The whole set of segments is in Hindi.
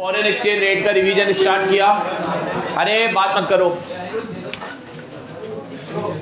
फॉरेन एक्सचेंज रेट का रिवीजन स्टार्ट किया। अरे बात मत करो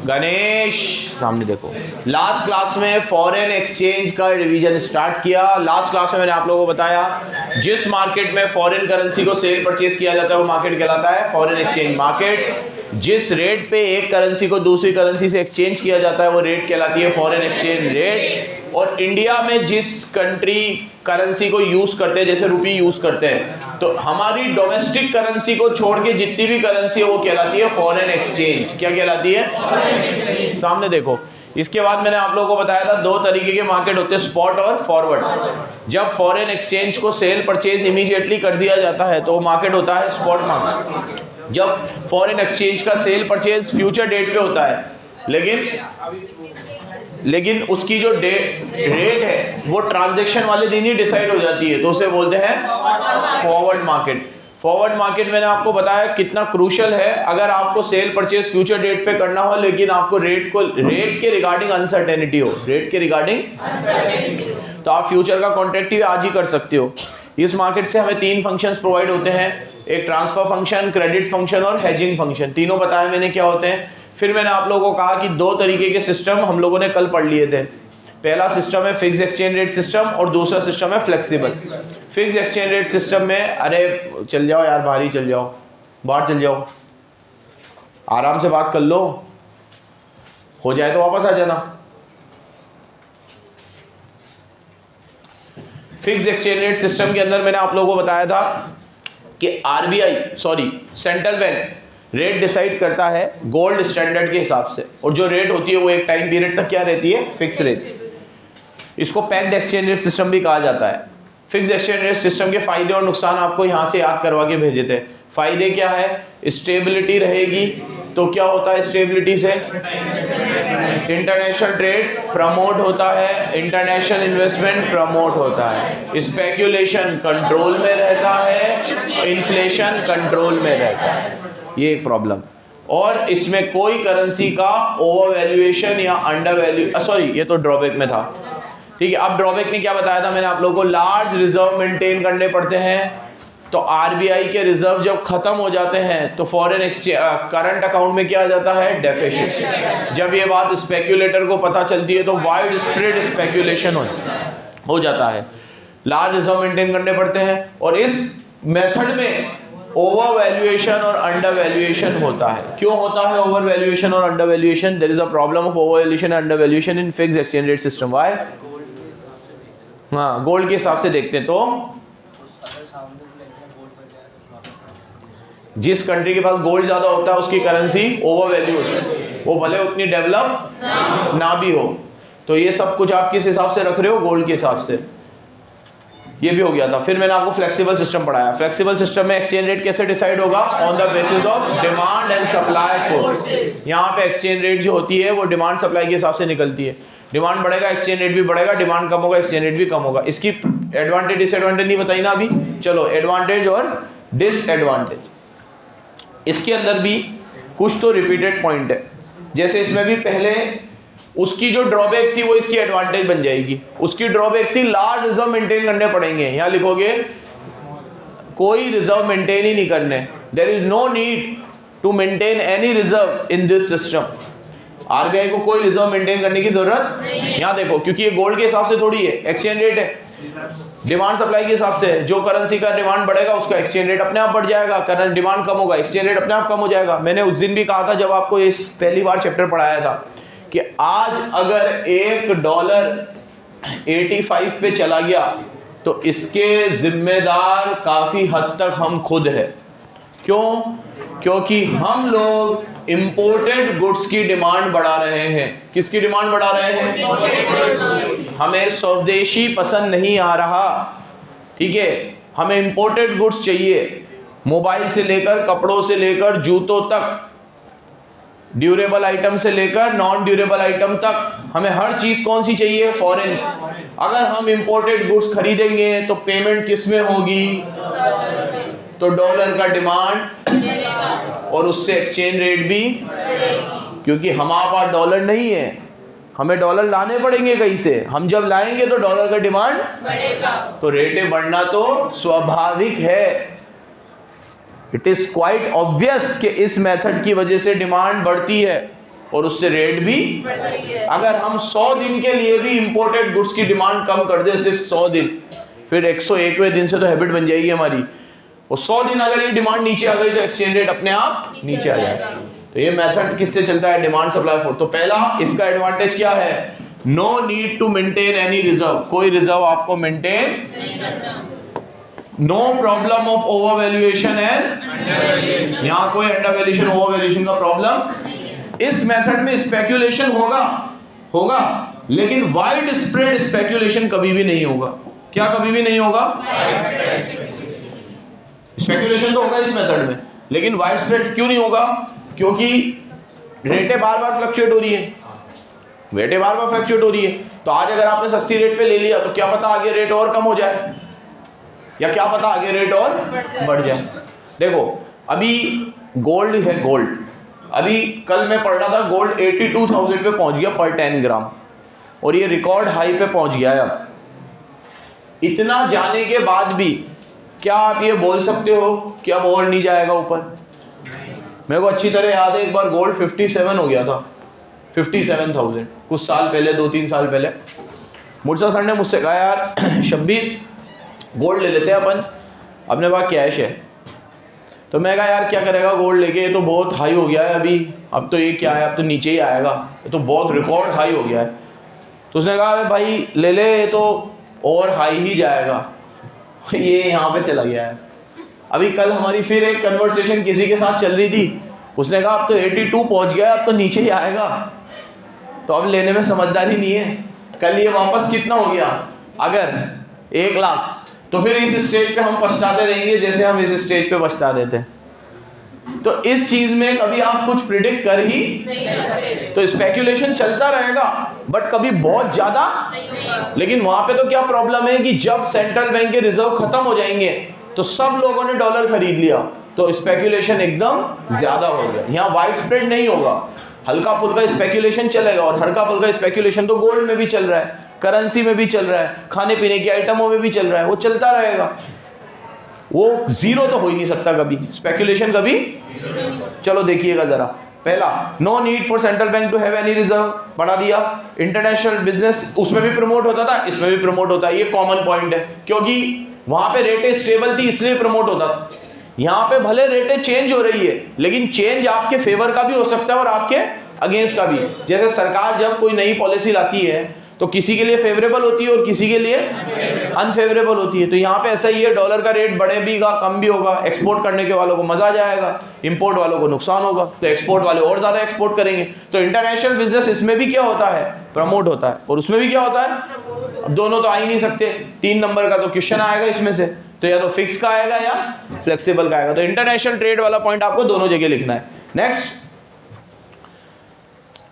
गणेश, सामने देखो। लास्ट क्लास में फॉरेन एक्सचेंज का रिवीजन स्टार्ट किया। लास्ट क्लास में मैंने आप लोगों को बताया जिस मार्केट में फॉरेन करेंसी को सेल परचेज किया जाता है वो मार्केट कहलाता है फॉरेन एक्सचेंज मार्केट। जिस रेट पे एक करेंसी को दूसरी करेंसी से एक्सचेंज किया जाता है वो रेट कहलाती है फॉरेन एक्सचेंज रेट। और इंडिया में जिस कंट्री करेंसी को यूज करते हैं, जैसे रुपी यूज करते हैं, तो हमारी डोमेस्टिक करेंसी को छोड़ के जितनी भी करेंसी है वो कहलाती है फॉरेन एक्सचेंज। क्या कहलाती है? सामने देखो। इसके बाद मैंने आप लोगों को बताया था दो तरीके के मार्केट होते हैं, स्पॉट और फॉरवर्ड। जब फॉरेन एक्सचेंज को सेल परचेज इमीडिएटली कर दिया जाता है तो वो मार्केट होता है स्पॉट मार्केट। जब फॉरेन एक्सचेंज का सेल परचेज फ्यूचर डेट पे होता है, लेकिन उसकी जो रेट है वो ट्रांजैक्शन वाले दिन ही डिसाइड हो जाती है, तो उसे बोलते हैं फॉरवर्ड मार्केट। फॉरवर्ड मार्केट मैंने आपको बताया कितना क्रूशियल है। अगर आपको सेल परचेज फ्यूचर डेट पे करना हो लेकिन आपको रेट के रिगार्डिंग अनसर्टेनिटी हो, तो आप फ्यूचर का कॉन्ट्रैक्ट भी आज ही कर सकते हो। इस मार्केट से हमें तीन फंक्शंस प्रोवाइड होते हैं, एक ट्रांसफर फंक्शन, क्रेडिट फंक्शन और हेजिंग फंक्शन। तीनों बताया मैंने क्या होते हैं। फिर मैंने आप लोगों को कहा कि दो तरीके के सिस्टम हम लोगों ने कल पढ़ लिए थे। पहला सिस्टम है फिक्स एक्सचेंज रेट सिस्टम और दूसरा सिस्टम है flexible. Fix exchange rate system में, अरे चल जाओ यार, बाहर ही चल जाओ, बाहर चल जाओ, आराम से बात कर लो, हो जाए तो वापस आ जाना। फिक्स एक्सचेंज रेट सिस्टम के अंदर मैंने आप लोगों को बताया था कि सेंट्रल बैंक रेट डिसाइड करता है गोल्ड स्टैंडर्ड के हिसाब से, और जो रेट होती है वो एक टाइम पीरियड तक क्या रहती है? Fix rate. इसको पैक्ड एक्सचेंज रेट सिस्टम भी कहा जाता है। फिक्स एक्सचेंज रेट सिस्टम के फायदे और नुकसान आपको यहाँ से याद करवा के भेजे थे। फायदे क्या है? स्टेबिलिटी रहेगी। तो क्या होता है स्टेबिलिटी से? इंटरनेशनल ट्रेड प्रमोट होता है, इंटरनेशनल इन्वेस्टमेंट प्रमोट होता है, स्पेक्यूलेशन कंट्रोल में रहता है, इन्फ्लेशन कंट्रोल में रहता है। ये प्रॉब्लम। और इसमें कोई करेंसी का ओवर वैल्यूएशन या अंडर वैल्यू, ये तो ड्रॉबैक में था, ठीक है। अब ड्रॉबैक में क्या बताया था मैंने आप लोगों को? लार्ज रिजर्व मेंटेन करने पड़ते हैं। तो आरबीआई के रिजर्व जब खत्म हो जाते हैं तो फॉरेन एक्सचेंज करंट अकाउंट में क्या आ जाता है? डेफिसिट। जब ये बात स्पेक्यूलेटर को पता चलती है तो वाइड स्प्रेड स्पेक्यूलेशन हो जाता है। लार्ज रिजर्व मेंटेन करने पड़ते हैं और इस मेथड में ओवर वैल्यूएशन और अंडर वैल्यूएशन होता है। क्यों होता है ओवर वैल्यूएशन और under valuation? There is a problem of over valuation and under valuation in fixed exchange rate system. Why? हाँ, गोल्ड के हिसाब से देखते हैं तो जिस कंट्री के पास गोल्ड ज्यादा होता है उसकी करेंसी ओवर वैल्यू होती है, वो भले उतनी डेवलप ना भी हो। तो ये सब कुछ आप किस हिसाब से रख रहे हो? गोल्ड के हिसाब से। ये भी हो गया था। फिर मैंने आपको फ्लेक्सिबल सिस्टम पढ़ाया। फ्लेक्सिबल सिस्टम में एक्सचेंज रेट कैसे डिसाइड होगा? On the basis of demand and supply force. यहाँ पे एक्सचेंज रेट जो होती है वो डिमांड सप्लाई के हिसाब से निकलती है। डिमांड बढ़ेगा एक्सचेंज रेट भी बढ़ेगा, डिमांड कम होगा एक्सचेंज रेट भी कम होगा। इसकी एडवांटेज डिसएडवांटेज नहीं बताई ना अभी? चलो, एडवांटेज और डिसएडवांटेज। इसके अंदर भी कुछ तो रिपीटेड पॉइंट है। जैसे इसमें भी पहले उसकी जो ड्रॉबैक थी वो इसकी एडवांटेज बन जाएगी। उसकी ड्रॉबैक थी लार्ज रिजर्व मेंटेन करने पड़ेंगे। यहां लिखोगे कोई रिजर्व मेंटेन ही नहीं करने। There is no need to maintain any reserve in this system. RBI को कोई रिजर्व मेंटेन करने की जरूरत नहीं। यहां देखो, क्योंकि ये गोल्ड के हिसाब से थोड़ी है, एक्सचेंज रेट है, डिमांड सप्लाई के हिसाब से है। जो करेंसी का डिमांड बढ़ेगा उसका एक्सचेंज रेट अपने आप बढ़ जाएगा, करंट डिमांड कम होगा एक्सचेंज रेट अपने आप कम हो जाएगा। मैंने उस दिन भी कहा था जब आपको इस पहली बार चैप्टर पढ़ाया था कि आज अगर $1 85 पे चला गया तो इसके जिम्मेदार काफी हद तक हम खुद हैं। क्यों? क्योंकि हम लोग इंपोर्टेड गुड्स की डिमांड बढ़ा रहे हैं। किसकी डिमांड बढ़ा रहे हैं? हमें स्वदेशी पसंद नहीं आ रहा, ठीक है, हमें इंपोर्टेड गुड्स चाहिए। मोबाइल से लेकर, कपड़ों से लेकर, जूतों तक, ड्यूरेबल आइटम से लेकर नॉन ड्यूरेबल आइटम तक, हमें हर चीज कौन सी चाहिए? फॉरेन। अगर हम इंपोर्टेड गुड्स खरीदेंगे तो पेमेंट किस में होगी? तो डॉलर का डिमांड और उससे एक्सचेंज रेट भी, क्योंकि हमारे पास डॉलर नहीं है, हमें डॉलर लाने पड़ेंगे कहीं से, हम जब लाएंगे तो डॉलर का डिमांड बढ़ेगा, तो रेटें बढ़ना तो स्वाभाविक है। इट इज क्वाइट ऑब्वियस कि इस मेथड की वजह से डिमांड बढ़ती है और उससे रेट भी बढ़ती है। अगर हम 100 दिन के लिए भी इंपोर्टेड गुड्स की डिमांड कम कर दे, सिर्फ 100 दिन, फिर 101वें दिन से तो हैबिट बन जाएगी हमारी, और 100 दिन अगर ये डिमांड नीचे आ गई तो एक्सचेंज रेट अपने आप नीचे आ जाएगा। तो ये मेथड किससे चलता है? Demand supply force. तो पहला इसका एडवांटेज क्या है? No need to maintain any reserve, कोई रिजर्व आपको मेंटेन नहीं करना। No problem of over valuation and यहाँ कोई अंडर वैल्यूएशन ओवर वैल्यूएशन का प्रॉब्लम। इस मेथड में स्पेक्यूलेशन होगा लेकिन वाइड स्प्रेड स्पेक्यूलेशन कभी भी नहीं होगा। क्या कभी भी नहीं होगा? स्पेक्यूलेशन तो होगा इस मेथड में, लेकिन वाइड स्प्रेड क्यों नहीं होगा? क्योंकि रेटें बार बार फ्लक्चुएट हो रही है, रेटें बार बार फ्लक्चुएट हो रही है। तो आज अगर आपने सस्ती रेट पे ले लिया तो क्या पता आगे रेट और कम हो जाए, या क्या पता आगे रेट और बढ़ जाए। देखो अभी गोल्ड है, गोल्ड अभी कल मैं पढ़ रहा था, गोल्ड 82,000 पे पहुंच गया पर 10 ग्राम, और ये रिकॉर्ड हाई पे पहुंच गया है। अब इतना जाने के बाद भी क्या आप ये बोल सकते हो कि अब और नहीं जाएगा ऊपर? मेरे को अच्छी तरह याद है, एक बार गोल्ड 57 हो गया था, 57,000 कुछ साल पहले, 2-3 साल पहले। मुर्सा सर ने मुझसे कहा यार शब्बीर गोल्ड ले लेते हैं अपन, अपने पास कैश है। तो मैं कहा यार क्या करेगा गोल्ड लेके, ये तो बहुत हाई हो गया है अभी, अब तो ये क्या है, अब तो नीचे ही आएगा, ये तो बहुत रिकॉर्ड हाई हो गया है। तो उसने कहा भाई ले ले, ये तो और हाई ही जाएगा। ये यहाँ पे चला गया है। अभी कल हमारी फिर एक कन्वर्सेशन किसी के साथ चल रही थी, उसने कहा अब तो 82 पहुंच गया, अब तो नीचे ही आएगा, तो अब लेने में समझदारी नहीं है। कल ये वापस कितना हो गया? अगर 1 लाख, तो फिर इस स्टेज पे हम पछताते रहेंगे जैसे हम इस स्टेज पे पछता देते हैं। तो इस चीज में कभी आप कुछ प्रिडिक्ट कर ही नहीं सकते। तो स्पेक्यूलेशन चलता रहेगा बट कभी बहुत ज्यादा नहीं होगा। लेकिन वहां पे तो क्या प्रॉब्लम है कि जब सेंट्रल बैंक के रिजर्व खत्म हो जाएंगे तो सब लोगों ने डॉलर खरीद लिया, तो स्पेक्यूलेशन एकदम ज्यादा हो गया। यहाँ वाइड स्प्रेड नहीं होगा, हल्का फुल्का स्पेक्यूलेशन चलेगा, और हल्का फुल्का स्पेक्यूलेशन तो गोल्ड में भी चल रहा है, करेंसी में भी चल रहा है, खाने पीने की आइटमों में भी चल रहा है, वो चलता रहेगा। वो जीरो तो हो ही नहीं सकता कभी, स्पेक्यूलेशन कभी। चलो देखिएगा जरा, पहला no need for central bank to have any reserve, बढ़ा दिया। इंटरनेशनल बिजनेस उसमें भी प्रमोट होता था, इसमें भी प्रमोट होता है, ये कॉमन पॉइंट है, क्योंकि वहां पे रेटें स्टेबल थी इसलिए प्रमोट होता था। यहाँ पे भले रेटें चेंज हो रही है लेकिन चेंज आपके फेवर का भी हो सकता है और आपके अगेंस्ट का भी। जैसे सरकार जब कोई नई पॉलिसी लाती है तो किसी के लिए फेवरेबल होती है और किसी के लिए अनफेवरेबल होती है। तो यहाँ पे ऐसा ही है, डॉलर का रेट बढ़ेगा कम भी होगा, एक्सपोर्ट करने के वालों को मजा आ जाएगा, इंपोर्ट वालों को नुकसान होगा, तो एक्सपोर्ट वाले और ज्यादा एक्सपोर्ट करेंगे। तो इंटरनेशनल बिजनेस इसमें भी क्या होता है? प्रमोट होता है, और उसमें भी क्या होता है? अब दोनों तो आ ही नहीं सकते, 3 नंबर का तो क्वेश्चन आएगा इसमें से, तो या तो फिक्स का आएगा या फ्लेक्सिबल का आएगा। तो इंटरनेशनल ट्रेड वाला पॉइंट आपको दोनों जगह लिखना है। नेक्स्ट,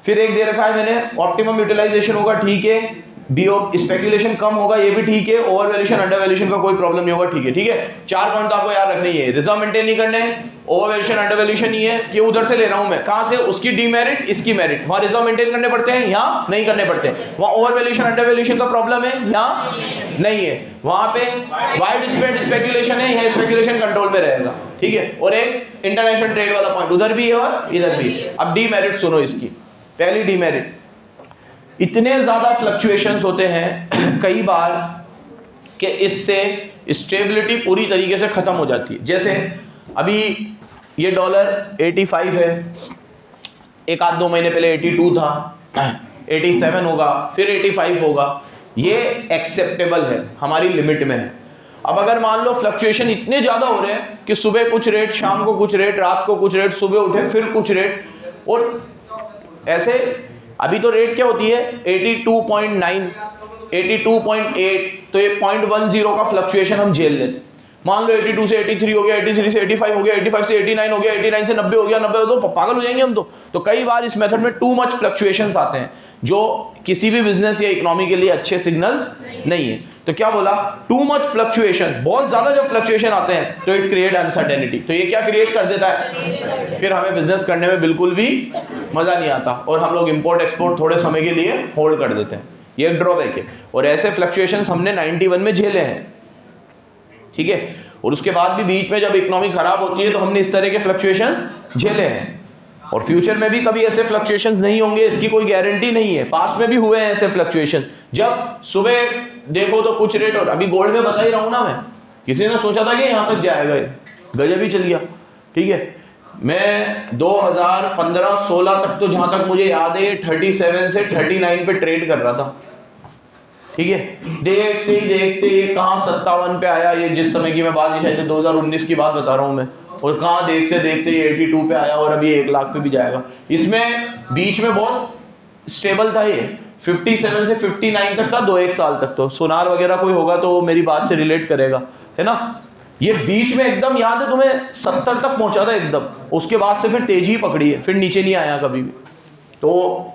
फिर एक दे रखा है मैंने, ऑप्टिमम यूटिलाइजेशन होगा, ठीक है, बीओ स्पेक्यूलेशन कम होगा, ये भी ठीक है, ओवर वैल्यूएशन अंडर वैल्यूएशन का कोई प्रॉब्लम नहीं होगा, ठीक है। ठीक है, 4 पॉइंट तो आपको याद रखने ही है। रिजर्व मेंटेन नहीं करने, ओवर वैल्यूएशन अंडर वैल्यूएशन नहीं है, ये उधर से ले रहा हूं मैं, कहां से? उसकी डीमेरिट इसकी मेरिट। वहां रिजर्व मेंटेन करने पड़ते हैं, यहाँ नहीं करने पड़ते। वहां ओवर वैल्यूएशन अंडर वैल्यूएशन का प्रॉब्लम है, यहाँ नहीं है। वहां पे वाइड स्प्रेड स्पेक्यूलेशन है, यहाँ स्पेक्यूलेशन कंट्रोल में रहेगा, ठीक है। और एक इंटरनेशनल ट्रेड वाला पॉइंट उधर भी है और इधर भी है। अब डीमेरिट सुनो इसकी। पहली डीमेरिट, इतने ज्यादा फ्लक्चुएशंस होते हैं कई बार कि इससे स्टेबिलिटी पूरी तरीके से खत्म हो जाती है। जैसे अभी ये डॉलर 85 है, एक आध 2 महीने पहले 82 था, 87 होगा, फिर 85 होगा, ये एक्सेप्टेबल है, हमारी लिमिट में है। अब अगर मान लो फ्लक्चुएशन इतने ज्यादा हो रहे हैं कि सुबह कुछ रेट, शाम को कुछ रेट, रात को कुछ रेट, सुबह उठे फिर कुछ रेट, और ऐसे अभी तो रेट क्या होती है 82.9, 82.8, तो ये 0.10 का फ्लक्चुएशन हम झेल लेते। मान लो 82 से 83 हो गया, 83 से 85 हो गया, 85 से 89 हो गया, 89 से 90 हो गया, 90 हो तो पागल हो जाएंगे हम तो कई बार इस मेथड में टू मच फ्लक्चुएशंस आते हैं जो किसी भी बिजनेस या इकोनॉमी के लिए अच्छे सिग्नल्स नहीं है। तो क्या बोला, टू मच फ्लक्चुएशन, बहुत ज्यादा जब फ्लक्चुएशन आते हैं तो इट क्रिएट अनसर्टेनिटी। तो ये क्या क्रिएट कर देता है, फिर हमें बिजनेस करने में बिल्कुल भी मजा नहीं आता और हम लोग इंपोर्ट एक्सपोर्ट थोड़े समय के लिए होल्ड कर देते हैं। ये एक ड्रॉबैक है और ऐसे फ्लक्चुएशंस हमने 91 में झेले हैं, ठीक है। और उसके बाद भी बीच में जब इकोनॉमी खराब होती है तो हमने इस तरह के फ्लक्चुएशंस झेले हैं और फ्यूचर में भी कभी ऐसे फ्लक्चुएशंस नहीं होंगे इसकी कोई गारंटी नहीं है। पास्ट में भी हुए हैं ऐसे फ्लक्चुएशन, जब सुबह देखो तो कुछ रेट, और अभी गोल्ड में बता ही रहा हूं ना मैं, किसी ने सोचा था कि यहां तक जाएगा, गजब ही चल गया, ठीक है। मैं 2015-16 तक तो जहां तक मुझे याद है 37 से 39 पे ट्रेड कर रहा था, ठीक है। देखते ही देखते ये कहां 57 पे आया, ये जिस समय की मैं बात नहीं, शायद 2019 की बात बता रहा हूं मैं, और कहां देखते देखते ये 82 पे आया और अभी 1 लाख पे भी जाएगा। इसमें बीच में बहुत स्टेबल था ये, 57 से 59 तक था, 2-1 साल तक। तो सोनार वगैरह कोई होगा तो मेरी बात से रिलेट करेगा, है ना। ये बीच में एकदम याद है तुम्हें 70 तक पहुंचा था एकदम, उसके बाद से फिर तेजी ही पकड़ी है, फिर नीचे नहीं आया कभी भी। तो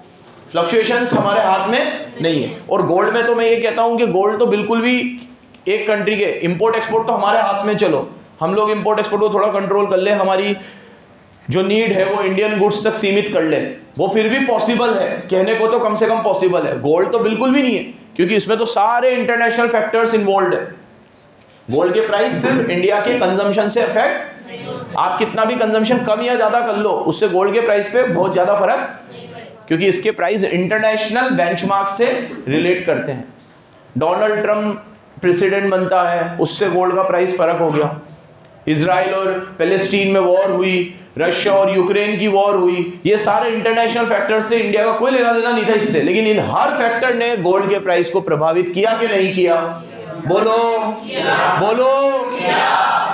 फ्लक्चुएशंस हमारे हाथ में नहीं है। और गोल्ड में तो मैं ये कहता हूं कि गोल्ड तो बिल्कुल भी एक कंट्री के इंपोर्ट एक्सपोर्ट तो हमारे हाथ में, चलो हम लोग इंपोर्ट एक्सपोर्ट को थोड़ा कंट्रोल कर ले, हमारी जो नीड है वो इंडियन गुड्स तक सीमित कर ले, वो फिर भी पॉसिबल है, कहने को तो कम से कम पॉसिबल है। गोल्ड तो बिल्कुल भी नहीं है क्योंकि इसमें तो सारे इंटरनेशनल फैक्टर्स इन्वॉल्व है। गोल्ड के प्राइस सिर्फ इंडिया के कंजम्पशन से अफेक्ट, आप कितना भी कंजम्पशन कम या ज्यादा कर लो उससे गोल्ड के प्राइस पे बहुत ज्यादा फर्क, क्योंकि इसके प्राइस इंटरनेशनल बेंचमार्क से रिलेट करते हैं। डोनाल्ड ट्रम्प प्रेसिडेंट बनता है, उससे गोल्ड का प्राइस फर्क हो गया। इजराइल और पैलेस्टीन में वॉर हुई, रशिया और यूक्रेन की वॉर हुई, ये सारे इंटरनेशनल फैक्टर्स से इंडिया का कोई लेना देना नहीं था इससे, लेकिन इन हर फैक्टर ने गोल्ड के प्राइस को प्रभावित किया कि नहीं किया, बोलो बोलो।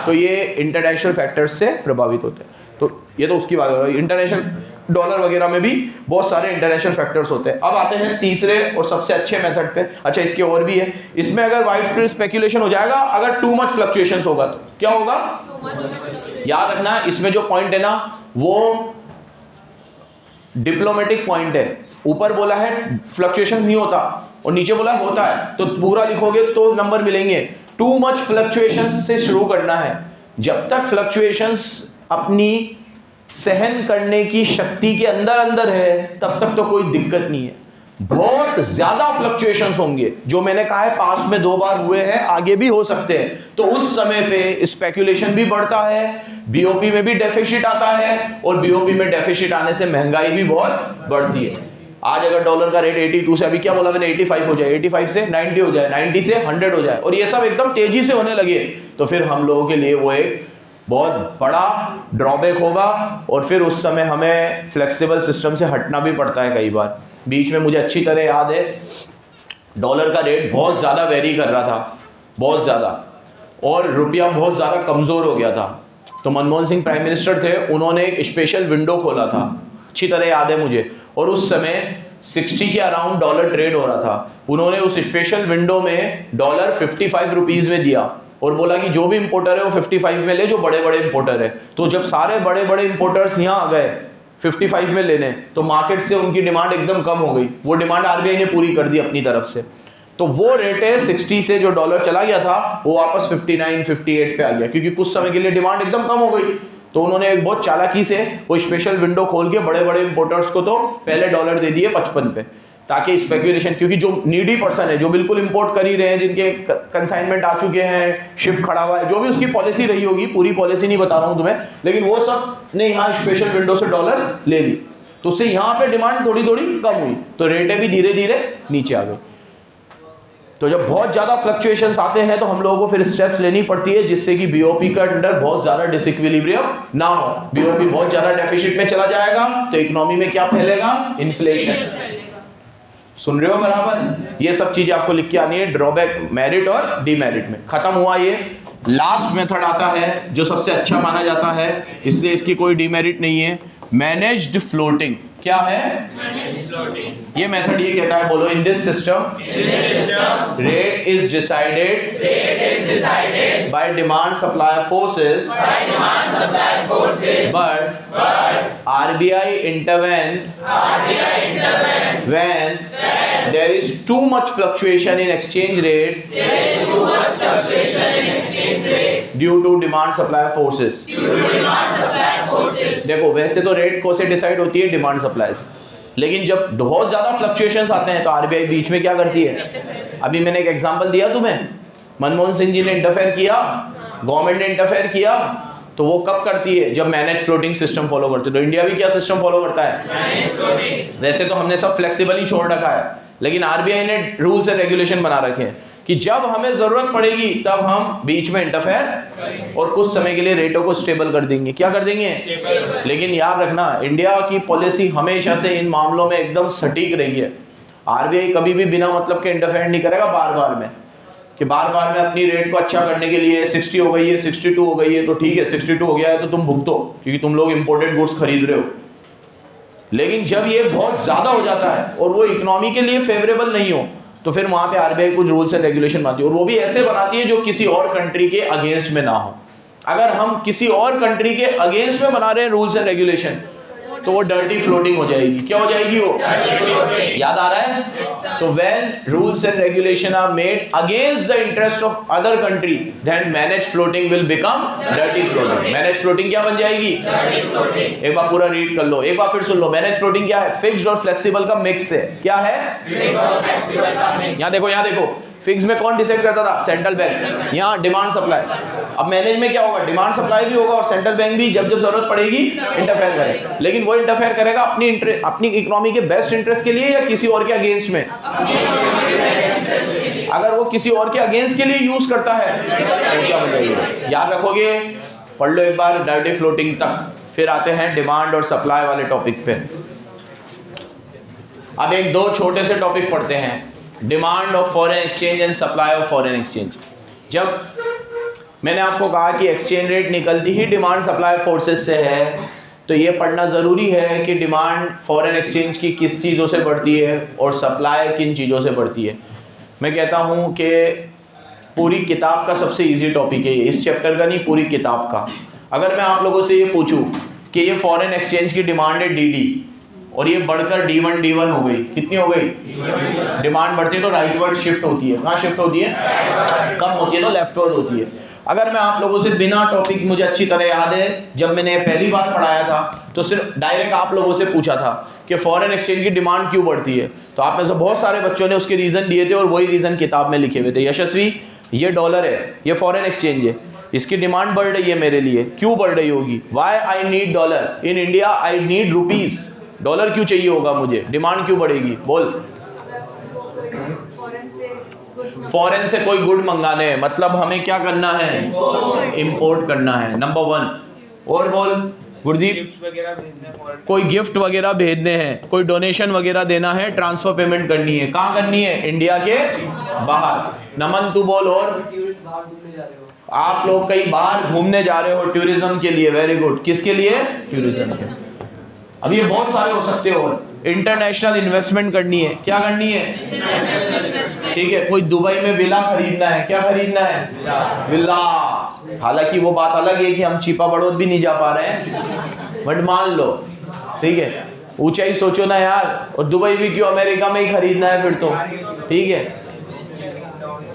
तो ये इंटरनेशनल फैक्टर्स से प्रभावित होते हैं। तो ये तो उसकी बात हो रही है, इंटरनेशनल डॉलर वगैरह में भी बहुत सारे इंटरनेशनल फैक्टर्स होते हैं। अब आते हैं तीसरे और सबसे अच्छे मेथड पे। अच्छा, इसके और भी है, इसमें अगर वाइड स्प्रेड स्पेकुलेशन हो जाएगा, अगर टू मच फ्लक्चुएशंस होगा तो क्या होगा, याद रखना इसमें जो पॉइंट है ना वो डिप्लोमेटिक पॉइंट है। ऊपर बोला है फ्लक्चुएशन नहीं होता और नीचे बोला होता है, तो पूरा लिखोगे तो नंबर मिलेंगे। टू मच फ्लक्चुएशंस से शुरू करना है। जब तक फ्लक्चुएशंस अपनी सहन करने की शक्ति के अंदर है तब तक तो कोई दिक्कत नहीं है। बहुत ज्यादा फ्लक्चुएशंस होंगे, जो मैंने कहा है पास्ट में 2 बार हुए हैं, आगे भी हो सकते हैं, तो उस समय पे स्पेकुलेशन भी बढ़ता है, बीओपी में भी डेफिसिट आता है, और बीओपी में डेफिसिट आने से महंगाई भी बहुत बढ़ती है। आज अगर डॉलर का रेट 82 से, अभी क्या बोला मैंने, 85 हो जाए, 85 से 90 हो जाए, 90 से 100 हो जाए, और ये सब एकदम तेजी से होने लगे, तो फिर हम लोगों के लिए वो एक बहुत बड़ा ड्रॉबैक होगा और फिर उस समय हमें फ्लेक्सिबल सिस्टम से हटना भी पड़ता है कई बार। बीच में मुझे अच्छी तरह याद है डॉलर का रेट बहुत ज़्यादा वेरी कर रहा था, बहुत ज़्यादा, और रुपया बहुत ज़्यादा कमज़ोर हो गया था। तो मनमोहन सिंह प्राइम मिनिस्टर थे, उन्होंने एक स्पेशल विंडो खोला था, अच्छी तरह याद है मुझे, और उस समय 60 के अराउंड डॉलर ट्रेड हो रहा था। उन्होंने उस स्पेशल विंडो में डॉलर 55 रुपीज़ में दिया और बोला कि जो भी इंपोर्टर है वो 55 में ले, जो बड़े बड़े इंपोर्टर है। तो जब सारे बड़े बड़े इंपोर्टर्स यहाँ आ गए 55 में लेने, तो मार्केट से उनकी डिमांड एकदम कम हो गई। वो डिमांड आरबीआई ने पूरी कर दी अपनी तरफ से, तो वो रेट है 60 से जो डॉलर चला गया था वो वापस 59-58 पे आ गया, क्योंकि कुछ समय के लिए डिमांड एकदम कम हो गई। तो उन्होंने एक बहुत चालाकी से वो स्पेशल विंडो खोल के बड़े बड़े इंपोर्टर्स को तो पहले डॉलर दे दिए 55 पे, ताकि स्पेकुलेशन, क्योंकि जो नीडी पर्सन है, जो बिल्कुल इंपोर्ट कर ही रहे हैं, जिनके कंसाइनमेंट आ चुके हैं, शिप खड़ा हुआ है, जो भी उसकी पॉलिसी रही होगी, पूरी पॉलिसी नहीं बता रहा हूं तुम्हें, लेकिन वो सब ने यहाँ स्पेशल विंडो से डॉलर ले ली, तो उससे यहाँ पे डिमांड थोड़ी थोड़ी कम हुई, तो रेटें भी धीरे धीरे नीचे आ गई। तो जब बहुत ज्यादा फ्लक्चुएशंस आते हैं तो हम लोगों को फिर स्टेप्स लेनी पड़ती है, जिससे कि बीओपी का अंडर बहुत ज्यादा डिसइक्विलिब्रियम ना हो। बीओपी बहुत ज्यादा डेफिसिट में चला जाएगा तो इकोनॉमी में क्या फैलेगा, इन्फ्लेशन। सुन रहे हो बराबर? ये सब चीजें आपको लिख के आनी है, ड्रॉबैक, मेरिट और डीमेरिट में। खत्म हुआ ये। लास्ट मेथड आता है जो सबसे अच्छा माना जाता है, इसलिए इसकी कोई डीमेरिट नहीं है, मैनेज्ड फ्लोटिंग। क्या है? ये मेथड ये कहता है, बोलो, इन this system rate is decided by demand supply forces, but RBI intervene when there is too much fluctuation in exchange rate due to demand supply forces. देखो, वैसे तो रेट को से डिसाइड होती है डिमांड सप्लाईज, लेकिन जब बहुत ज्यादा फ्लक्चुएशंस आते हैं तो आरबीआई बीच में क्या करती है? अभी मैंने एक एग्जांपल दिया तुम्हें, मनमोहन सिंह जी ने इंटरफेयर किया, गवर्नमेंट ने इंटरफेयर किया, तो वो कब करती है? जब मैनेज फ्लोटिंग सिस्टम फॉलो करती है। तो इंडिया भी क्या सिस्टम फॉलो करता है? वैसे तो हमने सब फ्लेक्सिबल ही छोड़ रखा है, लेकिन आरबीआई ने रूल्स एंड रेगुलेशन बना रखे हैं कि जब हमें जरूरत पड़ेगी तब हम बीच में इंटरफेयर और कुछ समय के लिए रेटों को स्टेबल कर देंगे। क्या कर देंगे? लेकिन याद रखना, इंडिया की पॉलिसी हमेशा से इन मामलों में एकदम सटीक रही है। आरबीआई कभी भी बिना मतलब के इंटरफेयर नहीं करेगा बार बार में, कि बार बार में अपनी रेट को अच्छा करने के लिए 60 हो गई है, 62 हो गई है, तो ठीक है 62 हो गया है तो तुम भुगतो, क्योंकि तुम लोग इंपोर्टेड गुड्स खरीद रहे हो। लेकिन जब ये बहुत ज्यादा हो जाता है और वो इकोनॉमी के लिए फेवरेबल नहीं हो, तो फिर वहां पे आरबीआई कुछ रूल्स एंड रेगुलेशन बनाती है, और वो भी ऐसे बनाती है जो किसी और कंट्री के अगेंस्ट में ना हो। अगर हम किसी और कंट्री के अगेंस्ट में बना रहे हैं रूल्स एंड रेगुलेशन, तो वो डर्टी फ्लोटिंग हो जाएगी। क्या हो जाएगी वो? याद आ रहा है? तो when rules and regulation are made against the interest of other country, then manage floating will become dirty floating. Manage floating क्या बन जाएगी? एक बार पूरा रीड कर लो, एक बार फिर सुन लो। मैनेज फ्लोटिंग क्या है? फिक्स्ड और फ्लेक्सिबल का मिक्स है। क्या है? यहाँ देखो, यहाँ देखो, फिक्स में कौन डिसाइड करता था? Central bank. यहाँ डिमांड सप्लाई। अब मैनेज में क्या होगा? डिमांड सप्लाई भी होगा और सेंट्रल बैंक भी जब जब जरूरत पड़ेगी इंटरफेयर करेगा। लेकिन वो इंटरफेयर करेगा अपनी इकोनॉमी के बेस्ट इंटरेस्ट के लिए या किसी और के अगेंस्ट में? अगर वो किसी और के अगेंस्ट के लिए यूज करता है तो क्या हो जाएगा? याद रखोगे? पढ़ लो एक बार डर्टी फ्लोटिंग तक, फिर आते हैं डिमांड और सप्लाई वाले टॉपिक पे। अब एक दो छोटे से टॉपिक पढ़ते हैं, demand of foreign exchange and supply of foreign exchange. जब मैंने आपको कहा कि एक्सचेंज रेट निकलती ही डिमांड सप्लाई फोर्सेस से है, तो ये पढ़ना ज़रूरी है कि डिमांड फॉरेन एक्सचेंज की किस चीज़ों से बढ़ती है और सप्लाई किन चीज़ों से बढ़ती है। मैं कहता हूँ कि पूरी किताब का सबसे इजी टॉपिक है, इस चैप्टर का नहीं, पूरी किताब का। अगर मैं आप लोगों से ये पूछूं कि ये फॉरेन एक्सचेंज की डिमांड है DD और ये बढ़कर D1 हो गई, कितनी हो गई? डिमांड बढ़ती है तो राइटवर्ड शिफ्ट होती है। कहाँ शिफ्ट होती है? कम होती है तो लेफ्टवर्ड होती है। अगर मैं आप लोगों से बिना टॉपिक, मुझे अच्छी तरह याद है जब मैंने पहली बार पढ़ाया था तो सिर्फ डायरेक्ट आप लोगों से पूछा था कि फॉरेन एक्सचेंज की डिमांड क्यों बढ़ती है, तो आप में से बहुत सारे बच्चों ने उसके रीज़न दिए थे और वही रीज़न किताब में लिखे हुए थे। यशस्वी, ये डॉलर है, ये फॉरेन एक्सचेंज है, इसकी डिमांड बढ़ रही है मेरे लिए, क्यों बढ़ रही होगी? Why I need dollar in India, I need rupees. Dollar क्यों चाहिए होगा मुझे? डिमांड क्यों बढ़ेगी? बोल। फॉरेन से कोई गुड मंगाने हैं, मतलब हमें क्या करना है? इंपोर्ट करना है, नंबर 1। और बोल गुरदीप, कोई गिफ्ट वगैरह भेजने हैं, कोई डोनेशन वगैरह देना है, ट्रांसफर पेमेंट करनी है। कहाँ करनी है? इंडिया के बाहर। नमन तू बोल। और आप लोग कहीं बाहर घूमने जा रहे हो टूरिज्म के लिए, वेरी गुड। किसके लिए? टूरिज्म के। अब ये बहुत सारे हो सकते हो। इंटरनेशनल इन्वेस्टमेंट करनी है, क्या करनी है? ठीक है, कोई दुबई में विला खरीदना है, क्या खरीदना है? विला। हालांकि वो बात अलग है कि हम चीपा बड़ौद भी नहीं जा पा रहे हैं, बट मान लो, ठीक है, ऊंचाई सोचो ना यार। और दुबई भी क्यों, अमेरिका में ही खरीदना है फिर तो, ठीक है।